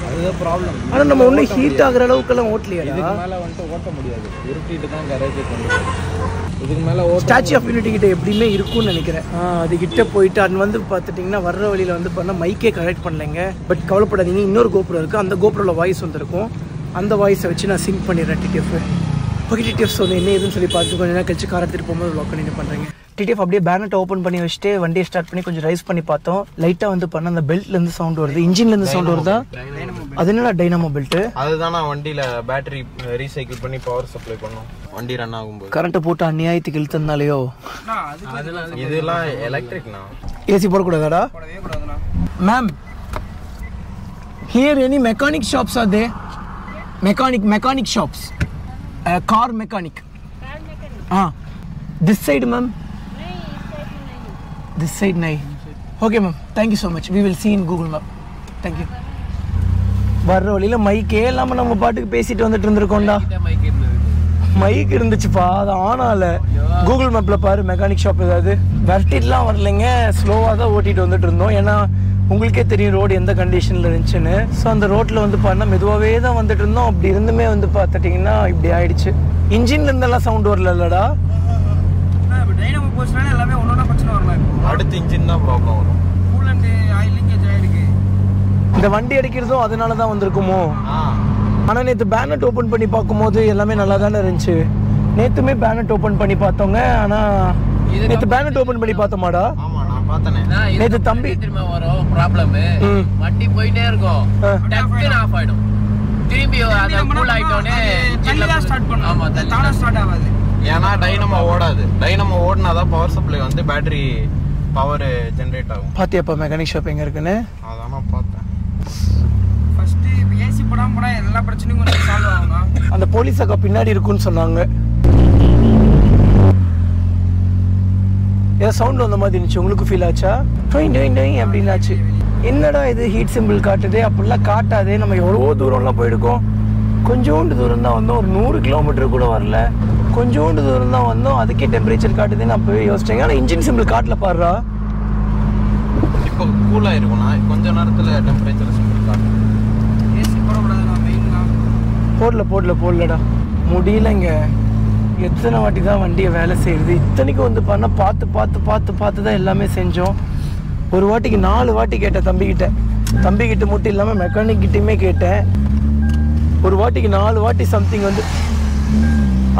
அதுதான் ப்ராப்ளம். ஆனால் நம்ம ஒன்றும் ஹீட் ஆகிற அளவுக்குலாம் ஓட்டலையா? இதுக்கு மேலே வந்துட்டு ஓட்ட முடியாது, உருட்டிட்டு தான் கரேஜ் கொண்டு போகும். இதுக்கு மேலே ஸ்டாச்சு ஆஃப் யூனிட்டி கிட்ட எப்படியுமே இருக்கும்னு நினைக்கிறேன். அதுக்கிட்ட போயிட்டு அது வந்து பார்த்துட்டிங்கன்னா வர்ற வழியில் வந்து பண்ணால் மைக்கே கனெக்ட் பண்ணலைங்க. பட் கவலைப்படாதீங்க, இன்னொரு கோப்ரோ இருக்குது, அந்த கோப்ரோவில் வாய்ஸ் வந்துருக்கும். அந்த வாய்ஸை வச்சு நான் சிங்க் பண்ணிடுறேன் டிடிஎஃப். ஓகே டிடிஎஃப் சொல்லி என்ன ஏதுன்னு சொல்லி பார்த்து கொஞ்சம் நேரம் கழிச்சு கார் எடுத்துகிட்டு போகும்போது வ்ளாக் கண்டினியூ பண்ணுறேங்க. டிடிஎஃப் அப்படியே பேனட் ஓப்பன் பண்ணி வச்சுட்டு வண்டியை ஸ்டார்ட் பண்ணி கொஞ்சம் ரைஸ் பண்ணி பார்த்தோம். லைட்டாக வந்து பண்ண அந்த பெல்ட்லேருந்து சவுண்ட் வருது, இன்ஜின்லேருந்து சவுண்ட் வருதா? அது என்னடா டைனமோ பெல்ட்டு? அதுதான் நான் வண்டியில் பேட்டரி ரீசைக்கிள் பண்ணி பவர் சப்ளை பண்ணோம் வண்டி ரன் ஆகும்போது. கரண்ட்டை போட்டு அநியாயத்துக்கு இழுத்ததுனாலையோ? இதெல்லாம் எலக்ட்ரிக்னா. ஏசி போடக்கூடாதாடா? Ma'am, here any mechanic shops are they? Mechanic shops, car mechanic. This side ma'am? This side nahi. Okay ma'am, thank you so much. We will see in Google Map. Thank you. வர்ற வழியில் மைக்கே இல்லாமல் நம்ம பாட்டுக்கு பேசிட்டு வந்துட்டு இருந்திருக்கோம்டா. Mic இருந்துச்சுப்பா, அது ஆனால Google மேப்பில் பாரு மெக்கானிக் ஷாப் ஏதாவது. விரட்டிட்டுலாம் வரலைங்க, ஸ்லோவாக தான் ஓட்டிகிட்டு வந்துட்டு இருந்தோம். ஏன்னா உங்களுக்கே தெரியும் ரோடு எந்த கண்டிஷனில் இருந்துச்சுன்னு. ஸோ அந்த ரோட்டில் வந்து பார்த்தா மெதுவாகவே தான் வந்துட்டு இருந்தோம். அப்படி இருந்துமே வந்து பார்த்துட்டிங்கன்னா இப்படி ஆயிடுச்சு. இன்ஜின்ல இருந்தெல்லாம் சவுண்ட் வரலடா. எல்லாமே ஒன்னொன்னா பிரச்சனை வரல. அடுத்து இன்ஜின் தான் ப்ராப்ளம் வரும். கூலண்ட் ஆயில் லீக்கேஜ் ஆயிருக்கு. இந்த வண்டி அடிக்கிறதும் அதனால தான் வந்திருக்குமோ? ஆனால் நேற்று பேனட் ஓப்பன் பண்ணி பார்க்கும்போது எல்லாமே நல்லா தானே இருந்துச்சு. நேற்றுமே பேனட் ஓப்பன் பண்ணி பார்த்தோங்க. ஆனால் நேற்று பேனட் ஓப்பன் பண்ணி பார்த்தோமாடா? ஆமா, நான் பார்த்தனே. நேற்று தம்பி திரும்ப வரும் ப்ராப்ளம். வண்டி போயிட்டே இருக்கும், டக்குன்னு ஆஃப் ஆயிடும். திரும்பி அத கூல் ஆயிட்டோனே தள்ளியா ஸ்டார்ட் பண்ணும். ஆமா, தானா ஸ்டார்ட் ஆகாது. ஏன்னா டைனமோ ஓடாது. டைனமோ ஓடினாதான் பவர் சப்ளை வந்து பேட்டரி பவர் ஜெனரேட் ஆகும். பாத்தியாப்பா மெக்கானிக் ஷாப் எங்க இருக்குன்னு? அதான் நான் பார்த்தேன். ஃபர்ஸ்ட் ஏசி போடாம போனா எல்லா பிரச்சனையும் கொஞ்சம் சால்வ் ஆகும். அந்த போலீஸ் அக்கா பின்னாடி இருக்குன்னு சொன்னாங்க. ஏதோ சவுண்ட் வந்த மாதிரி இருந்துச்சு, உங்களுக்கு ஃபீல் ஆச்சா? டொய் டொய் டொய் அப்படின்னாச்சு. என்னடா இது ஹீட் சிம்பிள் காட்டுதே, அப்படிலாம் காட்டாதே. நம்ம எவ்வளோ தூரம்லாம் போயிருக்கோம். கொஞ்சோண்டு தூரம் தான் வந்தோம், ஒரு 100 கிலோமீட்டர் கூட வரல. கொஞ்சோண்டு தூரம் தான் வந்தோம், அதுக்கே டெம்பரேச்சர் காட்டுதுன்னு அப்போவே யோசிச்சேங்க. ஆனால் இன்ஜின் சிம்பிள் காட்டல பாடுறா. இப்போ கூலாக இருக்கும்னா கொஞ்ச நேரத்தில் டெம்பரேச்சர் சிம்பிள் காட்டும். ஏசி போடக்கூடாதுண்ணா, மெயின்னா போடலடா, முடியலைங்க. எத்தனை வாட்டி தான் வண்டியை வேலை செய்யுது. இத்தனைக்கும் வந்து பண்ண பார்த்து தான் எல்லாமே செஞ்சோம். ஒரு வாட்டிக்கு 4 வாட்டி கேட்டேன் தம்பிக்கிட்ட மட்டும் இல்லாமல் மெக்கானிக் கிட்டையுமே கேட்டேன். ஒரு வாட்டிக்கு 4 வாட்டி சம்திங் வந்து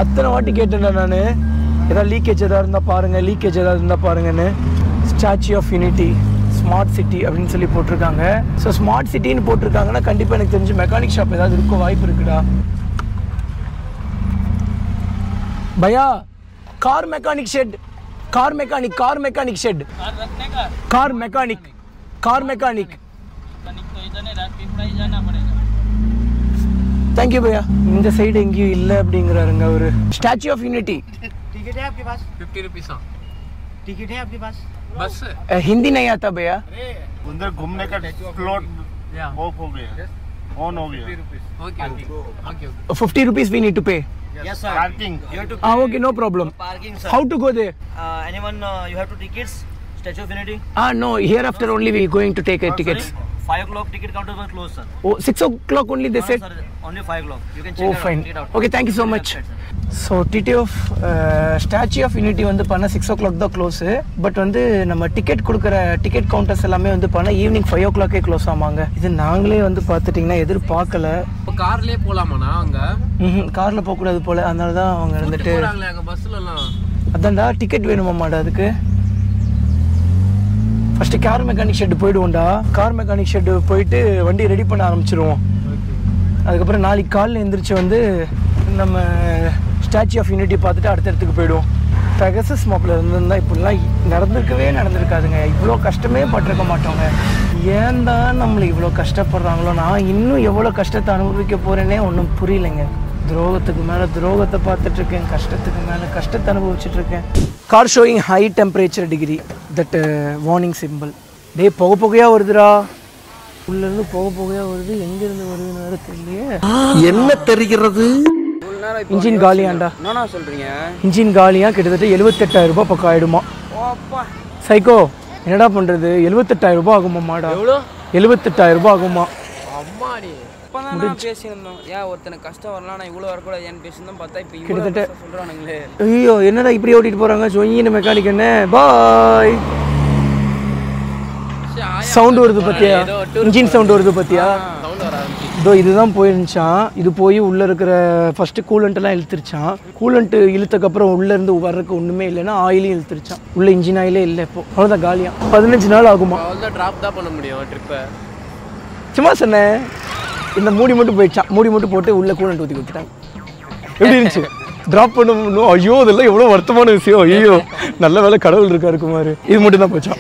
அத்தனை வாட்டி கேட்டேன்டா நான். ஏதாவது லீக்கேஜ் ஏதாவது இருந்தால் பாருங்கன்னு. Statue of unity smart city அப்படின்னு சொல்லி போட்டிருக்காங்க. ஸோ ஸ்மார்ட் சிட்டின்னு போட்டிருக்காங்கன்னா கண்டிப்பாக எனக்கு தெரிஞ்சு மெக்கானிக் ஷாப் ஏதாவது இருக்க வாய்ப்பு இருக்குடா. भैया car mechanic shed thank you भैया. இந்த சைடு எங்கேயும் இல்லை அப்படிங்கிறாருங்க அவரு. स्टैच्यू ऑफ यूनिटी टिकट है आपके पास? 50 रुपीस. टिकट है आपके पास? बस हिंदी नहीं आता भैया. अंदर घूमने का प्लॉट ऑफ हो गया, ऑन हो गया. Okay 50 rupees we need to pay. Yes sir. Parking. You have to okay, no problem. parking sir. How to go there? Anyone you have to tickets? Statue of Unity? No, hereafter only we going to take tickets. 5 o'clock ticket counter was closed sir. Oh, 6 o'clock only they said? Sir, only 5 o'clock. You can check Oh fine. Okay, thank you so much. So DD of Statue of Unity வந்து பண்ண 6 o'clock தான் close. But வந்து நம்ம ticket கொடுக்குற ticket counters எல்லாமே வந்து பண்ண evening 5 o'clock close ஆமாங்க. இது நாங்களே வந்து பார்த்துட்டிங்கன்னா எதிர்பார்க்கல. இப்போ கார்லேயே போகலாமாண்ணா அங்கே? காரில் போகக்கூடாது போல், அதனால தான் அவங்க இருந்துட்டு அங்கே பஸ்லலாம். அதான்டா டிக்கெட் வேணுமாம்மாடா அதுக்கு. ஃபஸ்ட்டு கார் மெக்கானிக் ஷெட்டு போயிடுவோம்டா. கார் மெக்கானிக் ஷெட்டு போயிட்டு வண்டி ரெடி பண்ண ஆரம்பிச்சிருவோம். அதுக்கப்புறம் நாளைக்கு காலையில் எழுந்திரிச்சு வந்து நம்ம ஸ்டாச்சு ஆஃப் யூனிட்டி பார்த்துட்டு அடுத்த இடத்துக்கு போயிடுவோம். பெகசஸ் மாப்பில் இருந்திருந்தால் இப்படிலாம் நடந்திருக்காதுங்க. இவ்வளோ கஷ்டமே பட்டிருக்க மாட்டோங்க. ஏன் தான் நம்மளை இவ்வளோ கஷ்டப்படுறாங்களோ. நான் இன்னும் எவ்வளோ கஷ்டத்தை அனுபவிக்க போகிறேன்னே ஒன்றும் புரியலைங்க. துரோகத்துக்கு மேலே துரோகத்தை பார்த்துட்ருக்கேன், கஷ்டத்துக்கு மேலே கஷ்டத்தை அனுபவிச்சுட்ருக்கேன். Car showing high temperature degree, that warning simple. டே புகையாக வருதுடா, உள்ளேருந்து புகையாக வருது. எங்கேருந்து வருதுன்னு வேறு தெரியலையே. என்ன தெரிகிறது? இன்ஜின் காலியாண்டா. என்னண்ணா சொல்றீங்க? இன்ஜின் காலியா கிட்டத்தட்ட 78,000 ரூபாய் பக்கம் ஆயிடுமா. சைக்கோ என்னடா பண்றது? 78,000 ரூபாய் ஆகுமாடா. எவ்வளோ? 78,000 ரூபாய் ஆகுமா. அம்மாடி இப்பதான் பேசியிருந்தோம். ஏன் ஒருத்தனுக்கு கஷ்டம் வரலாம், நான் இவ்வளோ வரக்கூடாது ஏன்னு பேசியிருந்தோம். பார்த்தா இப்போ கிட்டத்தட்ட சொல்றானுங்களே. ஐயோ என்னடா இப்படி ஓட்டிட்டு போறாங்க. சொங்கின மெக்கானிக் என்ன பாய். சவுண்ட் வருது பத்தியா? இன்ஜின் சவுண்ட் வருது பத்தியா? இதோ இதுதான் போயிருந்துச்சான். இது போய் உள்ளே இருக்கிற ஃபஸ்ட்டு கூலண்ட்டெல்லாம் இழுத்துருச்சான். கூலண்ட்டு இழுத்தக்கப்புறம் உள்ளேருந்து வர்றதுக்கு ஒன்றுமே இல்லைன்னா ஆயிலையும் இழுத்துருச்சான். உள்ளே இன்ஜின் ஆயிலே இல்லை. இப்போ அவ்வளோதான் காலியாக 15 நாள் ஆகுமா. அவ்வளோதான் ட்ராப் தான் பண்ண முடியும் ட்ரிப்பை. சும்மா சொன்னேன். இந்த மூடி மட்டும் போயிடுச்சான். மூடி மட்டும் போட்டு உள்ளே கூலண்ட் ஊற்றி கொடுத்துட்டாங்க. எப்படி இருந்துச்சு? ட்ராப் பண்ணணும். ஐயோ அதெல்லாம் எவ்வளோ வருத்தமான விஷயம். ஐயோ நல்ல வேலை கடவுள் இருக்காரு குமார். இது மட்டும் தான் போச்சா?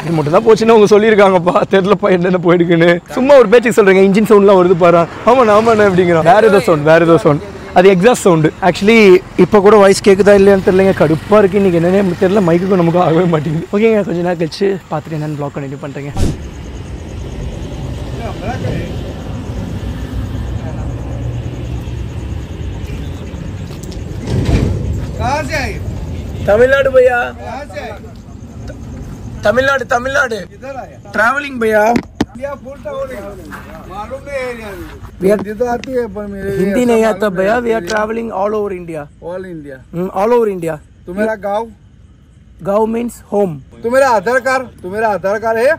இது மட்டும் தான் போச்சுன்னு அவங்க சொல்லியிருக்காங்கப்பா. தெரியலப்பா என்னென்ன போயிடுக்குன்னு. சும்மா ஒரு பேச்சுக்கு சொல்கிறேங்க. இன்ஜின் சவுண்ட்லாம் வருது பாரு. ஆமாண்ணா ஆமாண்ணா அப்படிங்கிறான். வேறு ஏதோ சவுண்ட் அது எக்ஸாஸ்ட் சவுண்டு. ஆக்சுவலி இப்போ கூட வாய்ஸ் கேட்குதா இல்லையான்னு தெரியலங்க. கடுப்பாக இருக்குது. இன்றைக்கி என்னென்ன தெரியல. மைக்குக்கும் நமக்கு ஆகவே மாட்டேங்குது. ஓகேங்க கொஞ்சம் நேரம் கழிச்சு பார்த்துட்டு என்னென்னு ப்ளாக் கண்டினியூ பண்ணுறேங்க. तमिलनाडु भैया तमिलनाडु ट्रैवलिंग भैया हिंदी नहीं आता भैया. We are travelling all over India. All over India. तुम्हारा गाँव मीन्स होम. तुम्हारा आधार कार्ड है?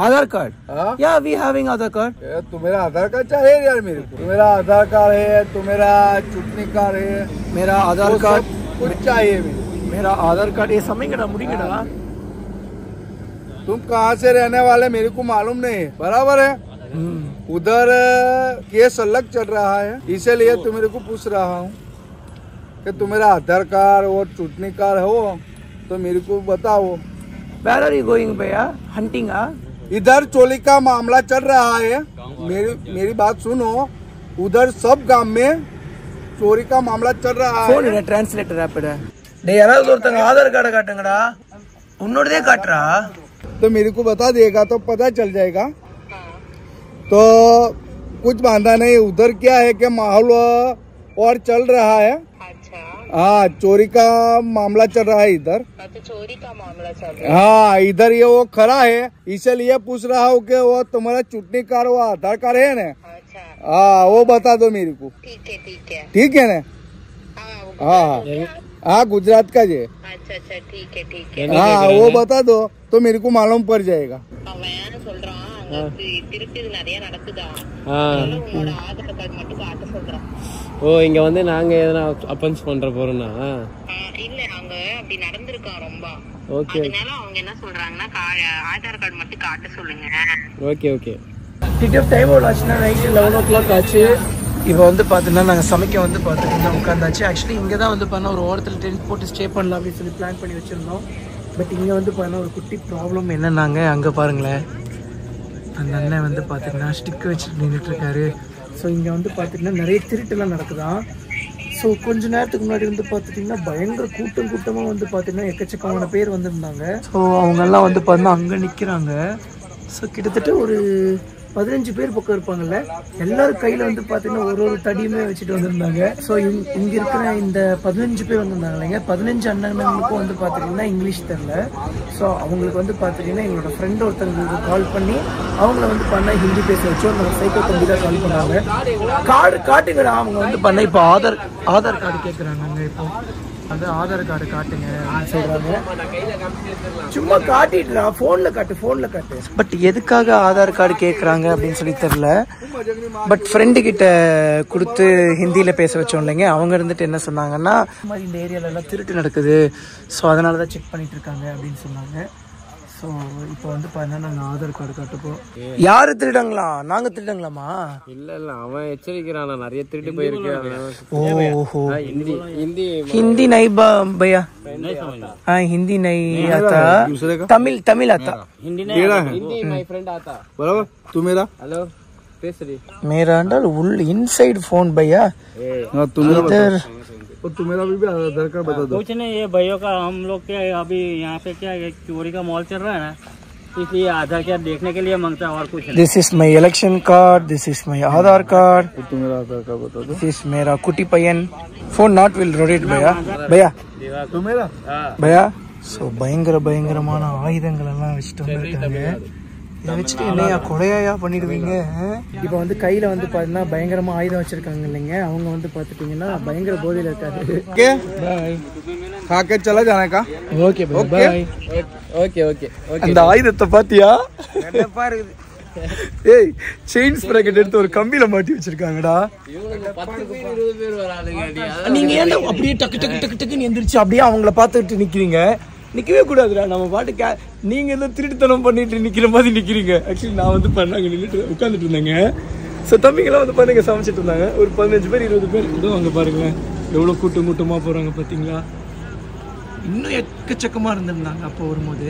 आधार कार्ड या वी हैविंग आधार कार्ड. तुम्हारा आधार कार्ड चाहिए यार मेरे को. तुम्हारा आधार कार्ड है, तुम्हारा चुटनी कार्ड है. मेरा आधार कार्ड कुछ चाहिए मेरा आधार कार्ड. ये समझेंगे मुड़ेंगे. तुम कहाँ से रहने वाले मेरे को मालूम नहीं. बराबर है. उधर केस अलग चल रहा है, इसीलिए तुम्हारे को पूछ रहा हूँ कि तुम्हारा आधार कार्ड और चुटनी कार्ड हो तो मेरे को बताओ. Where are you going भैया? हंटिंग. इधर चोरी का मामला चल रहा है. मेरी बात सुनो. उधर सब गांव में चोरी का मामला चल रहा है. फोन है ट्रांसलेटर रैपिड. டேய் யாராவது ஒருத்தங்க ஆதார் கார்டை காட்டுங்கடா. உன்னோடதே காட்டுறா. तो मेरे को बता देगा तो पता चल जाएगा. तो कुछ बांधा नहीं. उधर क्या है कि माहौल और चल रहा है. हाँ चोरी का मामला चल रहा है इधर. चोरी का मामला चल रहा है. हाँ इधर ये वो खड़ा है, इसलिए पूछ रहा हूँ कि वो तुम्हारा चुटनी कार्ड वो आधार कार्ड है ना. हाँ वो बता दो मेरे को. ठीक है ना. हाँ गुजरात का जी. अच्छा ठीक है. हाँ वो बता दो तो मेरे को मालूम पड़ जाएगा. திருப்பி நிறைய நடக்குதா? உங்களோட ஆதார் கார்டு மட்டும் காட்ட சொல்றேன். ஓ இங்க வந்து நாங்க எதனா அப்பன்ஸ் பண்ற போறோம்னா இல்ல அங்க அப்படி நடந்துருக்கா ரொம்ப. ஓகே அதனால அவங்க என்ன சொல்றாங்கன்னா ஆதார் கார்டு மட்டும் காட்ட சொல்லுங்க. ஓகே டிக்கெட் டைம் எவ்வளோ ஆச்சுன்னா நைட்டு 11 o'clock ஆச்சு. இப்போ வந்து பார்த்தீங்கன்னா நாங்கள் சமைக்க வந்து பார்த்துட்டு உட்காந்தாச்சு. ஆக்சுவலி இங்கே தான் வந்து பார்த்தா ஒரு ஓரத்தில் டென்ட் போட்டு ஸ்டே பண்ணலாம் அப்படின்னு சொல்லி பிளான் பண்ணி வச்சுருந்தோம். பட் இங்கே வந்து பார்த்தீங்கன்னா ஒரு குட்டி ப்ராப்ளம் என்னன்னாங்க. அங்கே பாருங்களேன் அந்த அண்ணன் வந்து பார்த்தீங்கன்னா ஸ்டிக் வச்சுட்டு நின்றுட்டுருக்காரு. ஸோ இங்கே வந்து பார்த்திங்கன்னா நிறைய திருட்டுலாம் நடக்குதான். ஸோ கொஞ்ச நேரத்துக்கு முன்னாடி வந்து பார்த்துட்டிங்கன்னா பயங்கர கூட்டமாக வந்து பார்த்திங்கன்னா எக்கச்சக்கமான பேர் வந்திருந்தாங்க. ஸோ அவங்கெல்லாம் வந்து பார்த்தீங்கன்னா அங்கே நிற்கிறாங்க. ஸோ கிட்டத்தட்ட ஒரு 15 பேர் பக்கம் இருப்பாங்கல்ல. எல்லாரும் கையில் வந்து பார்த்தீங்கன்னா ஒரு தடியுமே வச்சுட்டு வந்திருந்தாங்க. ஸோ இங்கே இருக்கிற இந்த 15 பேர் வந்திருந்தாங்க இல்லைங்க. 15 அண்ணனுக்கும் வந்து பார்த்துட்டிங்கன்னா இங்கிலீஷ் தெரில. ஸோ அவங்களுக்கு வந்து பார்த்துட்டிங்கன்னா எங்களோட ஃப்ரெண்ட் ஒருத்தங்களுக்கு கால் பண்ணி அவங்கள வந்து பண்ண ஹிந்தி பேச வச்சோம். நம்ம சைக்கிள் கம்பி தான் கால் பண்ணாங்க. கார்டு காட்டுங்கடா. அவங்க வந்து பண்ண இப்போ ஆதார் கார்டு கேட்குறாங்க. இப்போ அது ஆதார் கார்டு காட்டுங்க அப்படின்னு சொல்கிறாங்க. சும்மா காட்டிட்டுடா. ஃபோனில் காட்டு. பட் எதுக்காக ஆதார் கார்டு கேட்குறாங்க அப்படின்னு சொல்லி தெரில. பட் ஃப்ரெண்டு கிட்ட கொடுத்து ஹிந்தியில் பேச வச்சோம் இல்லைங்க. அவங்க இருந்துட்டு என்ன சொன்னாங்கன்னா இந்த ஏரியாவிலலாம் திருட்டு நடக்குது. ஸோ அதனால தான் செக் பண்ணிட்டு இருக்காங்க அப்படின்னு சொன்னாங்க. ஸோ இப்போ வந்து பார்த்தீங்கன்னா நாங்கள் ஆதார் கார்டு காட்டுப்போம். யார் திருடங்களா? நாங்கள் திருடங்களாமா? இல்லை அவன் எச்சரிக்கிறான். நிறைய திருட்டு போயிருக்கு. ओहो हिंदी नहीं भैया. हाँ हिंदी नहीं आता. तमिल आता. हिंदी माय फ्रेंड आता. बराबर. तू मेरा हेलो पेसरी मेरा अंडर इनसाइड फोन भैया. इधर तुम्हारा भी आधार कार्ड बता दो. कुछ नहीं ये भैया का हम लोग क्या अभी यहाँ पे क्या चोरी का मॉल चल रहा है ना, इसलिए आधार कार्ड देखने के लिए मांगता है और कुछ नहीं. This is my election card. This is my Aadhaar card. तुम्हारा आधार कार्ड बता दो. दिस इज मेरा कुटी पयन फोन नॉट विल रोटेट भैया. तुम्हारा भैया. ஸோ பயங்கரமான ஆயுதங்கள் எல்லாம் வச்சுட்டு வந்துருக்காங்க. இதை வச்சுட்டு என்னையா கொடையா பண்ணிடுவீங்க? இப்போ வந்து கையில் வந்து பார்த்தீங்கன்னா பயங்கரமாக ஆயுதம் வச்சுருக்காங்க இல்லைங்க. அவங்க வந்து பார்த்துட்டிங்கன்னா பயங்கர போதையில் இருக்காது. खाके चला जाने का. Okay bye. ஓகே அந்த ஆயுதத்தை பார்த்தியா? ஏய் செயின் ஸ்ப்ராக்கெட் எடுத்து ஒரு கம்பியில மாட்டி வச்சிருக்காங்கடா. இவங்களுக்கு 10 பேர் 20 பேர் வராதுங்க. நீங்க ஏன்டா அப்படியே டக்கு டக்கு டக்கு டக்குன்னு எந்திரிச்சு அப்படியே அவங்கள பார்த்துட்டு நிக்கிறீங்க? நிக்கவே கூடாதுடா. நம்ம பாட்டு நீங்க எல்லாம் திருட்டுத்தனம் பண்ணிட்டு நிக்கிற மாதிரி நிக்கிறீங்க. ஆக்சுவலி நான் வந்து பண்ணாங்க நின்றுட்டு உட்காந்துட்டு இருந்தேங்க. ஸோ தம்பிங்கெல்லாம் வந்து பாருங்க சமைச்சிட்டு இருந்தாங்க. ஒரு 15 பேர் 20 பேர் இதோ அங்கே பாருங்களேன் எவ்வளோ கூட்டமாக போகிறாங்க பார்த்தீங்களா. இன்னும் எக்கச்சக்கமாக இருந்திருந்தாங்க அப்போ வரும்போது.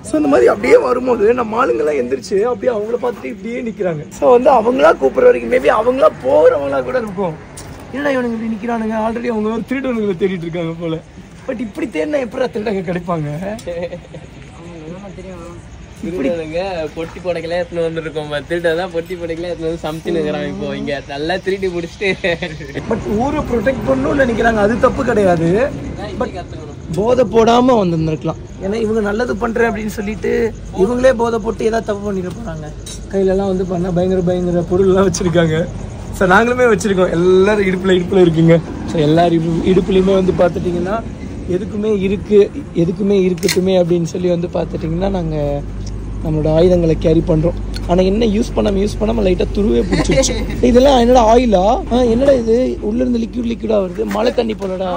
ஸோ இந்த மாதிரி அப்படியே வரும்போது நம்ம ஆளுங்கெல்லாம் எந்திரிச்சு அப்படியே அவங்கள பார்த்துட்டு இப்படியே நிற்கிறாங்க. ஸோ வந்து அவங்களா கூப்பிட்ற வரைக்கும் மேபி அவங்களா போகிறவங்களா கூட இருக்கும். என்னடா இவனுங்க இப்படி நிற்கிறானுங்க, ஆல்ரெடி அவங்க ஒரு திருடனுங்களை தேடிட்டு இருக்காங்க போல. பட் இப்படி தேடினா எப்படி திருடங்க கிடைப்பாங்க? திருடனுங்க பொட்டி படைக்கல எடுத்துன்னு வந்துருக்கோம். திருடதான் பொட்டி படைக்கல எடுத்துன்னு வந்து சமைச்சுன்னுக்குறான். இப்போ இங்க நல்லா திருடி பிடிச்சிட்டு பட் ஊரை ப்ரொடெக்ட் பண்ணணும்னு நினைக்கிறாங்க. அது தப்பு கிடையாது. பட் போதை போடாமல் வந்திருந்துருக்கலாம். ஏன்னா இவங்க நல்லது பண்ணுறேன் அப்படின்னு சொல்லிட்டு இவங்களே போதை போட்டு ஏதாவது தப்பு பண்ணிட போகிறாங்க. கையிலலாம் வந்து பண்ணால் பயங்கர பொருள்லாம் வச்சுருக்காங்க. ஸோ நாங்களுமே வச்சுருக்கோம். எல்லோரும் இடுப்பில் இருக்குங்க. ஸோ எல்லாரும் இடுப்புலையுமே வந்து பார்த்துட்டிங்கன்னா எதுக்குமே இருக்கட்டுமே அப்படின்னு சொல்லி வந்து பார்த்துட்டிங்கன்னா நாங்கள் நம்மளோட ஆயுதங்களை கேரி பண்ணுறோம். ஆனால் என்ன யூஸ் பண்ணாமல் லைட்டாக துருவே பிடிச்சிருச்சு. இதெல்லாம் என்னடா ஆயிலா? என்னடா இது உள்ளேருந்து லிக்விடாக வருது. மழை தண்ணி போலடா.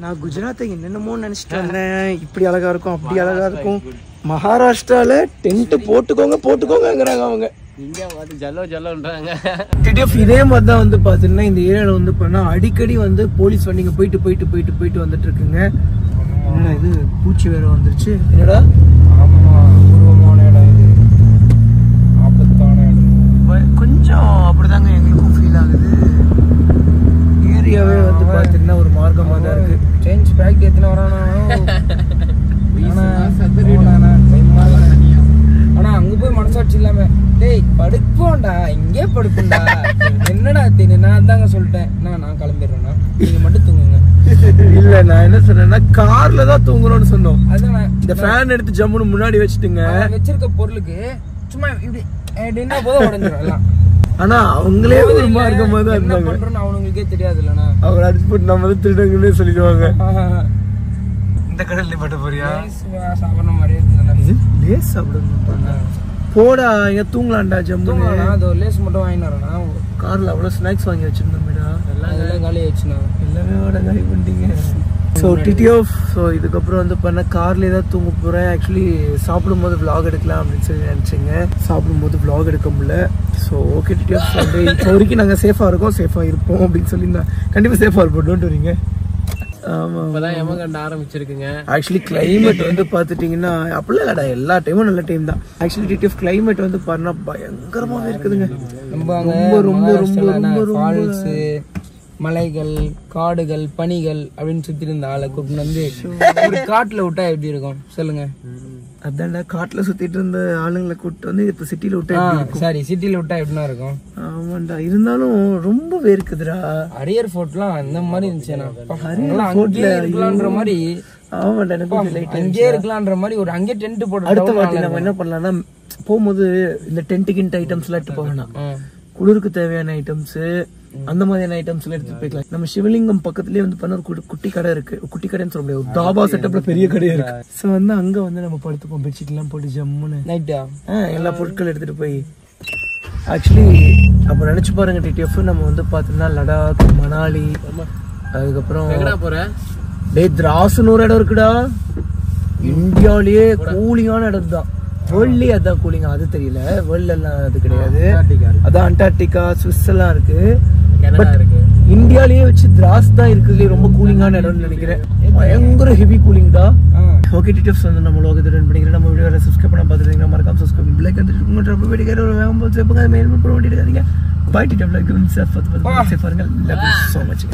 நான் குஜராத்தை என்னென்னமோ நினச்சிட்டு வந்தேன். இப்படி அழகாக இருக்கும், அப்படி அழகாக இருக்கும். மகாராஷ்டிராவில் டென்ட்டு போட்டுக்கோங்கிறாங்க அவங்க. இங்கே பார்த்து ஜல்லோன்றாங்க. டிடிஎஃப் இதே மாதிரி தான் வந்து பார்த்தீங்கன்னா இந்த ஏரியாவில் வந்து பண்ணால் அடிக்கடி வந்து போலீஸ் வண்டிங்க போயிட்டு வந்துட்டு இருக்குங்க. என்னடா இது பூச்சி வேற வந்துருச்சு. என்னடா பூர்வமான இடம் இது, ஆபத்தான இடம். கொஞ்சம் அப்படிதாங்க எங்களுக்கும் ஃபீல் ஆகுது. ஏரியாவே வந்து பார்த்தீங்கன்னா ஒரு மார்க்கமாக தான் இருக்கு. சேஞ்ச் பேக் எத்தனை வரானா? ஆனா அங்க போய் மனசாட்சி இல்லாம டேய் படுப்போம்டா, இங்கே படுப்போம்டா. என்னடா தின்னு நான் தாங்க சொல்லிட்டேன். நான் கிளம்பிடுறேன்னா நீங்க மட்டும் தூங்குங்க. இல்ல நான் என்ன சொன்னேன்னா கார்ல தான் தூங்குறோம்னு சொன்னோம். அதான் இந்த ஃபேன் எடுத்து ஜம்முன்னு முன்னாடி வச்சுட்டுங்க. வச்சிருக்க பொருளுக்கு சும்மா இப்படி என்ன போதும் உடஞ்சிடும் எல்லாம். ஆனா அவங்களே ஒரு மார்க்கமா தான் இருந்தாங்க. அவனுங்களுக்கே தெரியாது இல்லைன்னா அவங்க அடிச்சு போட்டு நம்ம தான் திருடங்கன்னே சொல்லிடுவாங்க. இந்த கடல்ல பட்ட போறியா? சாப்பிட்ற மாதிரியே இருக்குதுல்ல. இது லேஸ் சாப்பிடணும். போடா இங்க தூங்கலாம்டா ஜம்முன்னு. அது ஒரு லேஸ் மட்டும் வாங்கிட்டு வரேன். கார்ல அவ்வளவு ஸ்நாக்ஸ் வாங்கி வச்சிருந்தோம் மேடா. எல்லாம் காலி ஆயிடுச்சுண்ணா. எல்லாமே காலி பண்ணிட்டீங்க. ஸோ டிடிஎஃப் ஸோ இதுக்கப்புறம் வந்து பண்ண கார்லேயே தான் தூங்க போகிறேன். ஆக்சுவலி சாப்பிடும்போது vlog எடுக்கலாம் அப்படின்னு சொல்லி நினச்சிங்க. சாப்பிடும்போது vlog எடுக்க முடியல. ஸோ ஓகே டிடிஎஃப் வந்து இப்போ வரைக்கும் நாங்கள் சேஃபாக இருப்போம் அப்படின்னு சொல்லி நான் கண்டிப்பாக சேஃபாக இருப்போம். டோன்ட் வரீங்க. ஆமாம் இப்போதான் எமகண்ட ஆரம்பிச்சிருக்குங்க. ஆக்சுவலி கிளைமேட் வந்து பார்த்துட்டிங்கன்னா அப்படிலாம் இல்லைடா, எல்லா டைமும் நல்ல டைம் தான். ஆக்சுவலி டிடிஎஃப் கிளைமேட் வந்து பாருன்னா பயங்கரமாகவே இருக்குதுங்க. ரொம்ப ஃபால்ஸு, மலைகள், காடுகள், பனிகள் அப்படின்னு சுத்தி இருந்த ஆளை கூப்பிட்டு வந்து ஒரு காட்டுல விட்டா எப்படி இருக்கும் சொல்லுங்க? அதான்டா காட்டுல சுத்திட்டு இருந்த ஆளுங்களை கூப்பிட்டு வந்து இப்ப சிட்டில விட்டா சாரி சிட்டில விட்டா எப்படின்னா இருக்கும்? ஆமாண்டா, இருந்தாலும் ரொம்ப வேர்க்குதுடா. அரியர் ஃபோர்ட்லாம் அந்த மாதிரி இருந்துச்சுன்னா இருக்கலான்ற மாதிரி. ஆமாண்டா எனக்கு அங்கேயே இருக்கலான்ற மாதிரி ஒரு அங்கே டென்ட் போட்டு. அடுத்த வாட்டி நம்ம என்ன பண்ணலாம்னா போகும்போது இந்த டென்ட்டுக்கின்ட் ஐட்டம்ஸ் எல்லாம் எடுத்து போகணும். குளிருக்கு தேவையான ஐட்டம்ஸ் அந்த மாதிரியான ஐட்டம்ஸ் எல்லாம் எடுத்து போய்க்கலாம். நம்ம சிவலிங்கம் பக்கத்துலயே வந்து பண்ண ஒரு குட்டி கடை இருக்கு. குட்டி கடைன்னு சொல்ல முடியாது, தாபா செட்டப்ல பெரிய கடையா இருக்கு. சோ வந்து அங்க வந்து நம்ம படுத்துப்போம். பெட்ஷீட் எல்லாம் போட்டு ஜம்முன்னு நைட்டா எல்லா பொருட்கள் எடுத்துட்டு போய். ஆக்சுவலி அப்ப நினைச்சு பாருங்க டிடிஎஃப், நம்ம வந்து பாத்தீங்கன்னா லடாக், மணாலி, அதுக்கப்புறம் திராஸ்னு ஒரு இடம் இருக்குடா. இந்தியாவிலேயே கூலிங்கான இடம் தான். வேர்ல்ட்லயே அதான் கூலிங். அது தெரியல, வேர்ல்ட்ல எல்லாம் அது கிடையாது. அதான் அண்டார்டிகா, ஸ்விஸ் எல்லாம் இருக்கு. பட் இந்தியாலயே வச்சு திராஸ் தான் இருக்குதுலயே ரொம்ப கூலிங்கான இடம்னு நினைக்கிறேன். பயங்கர ஹெவி கூலிங் தான். ஓகே டிடிஎஃப்ஸ் வந்து நம்ம லோகத்தை ரன் பண்ணிக்கிறேன். நம்ம வீடியோ சப்ஸ்கிரைப் பண்ண பார்த்துருக்கீங்க, மறக்காம சப்ஸ்கிரைப் பிள்ளைக்கு வந்து வீடியோ வேகம் சேப்புங்க. மெயில் பண்ண வேண்டியது. பாய் டிடிஎஃப் லைக் சேஃப் பாருங்க. Love you so much.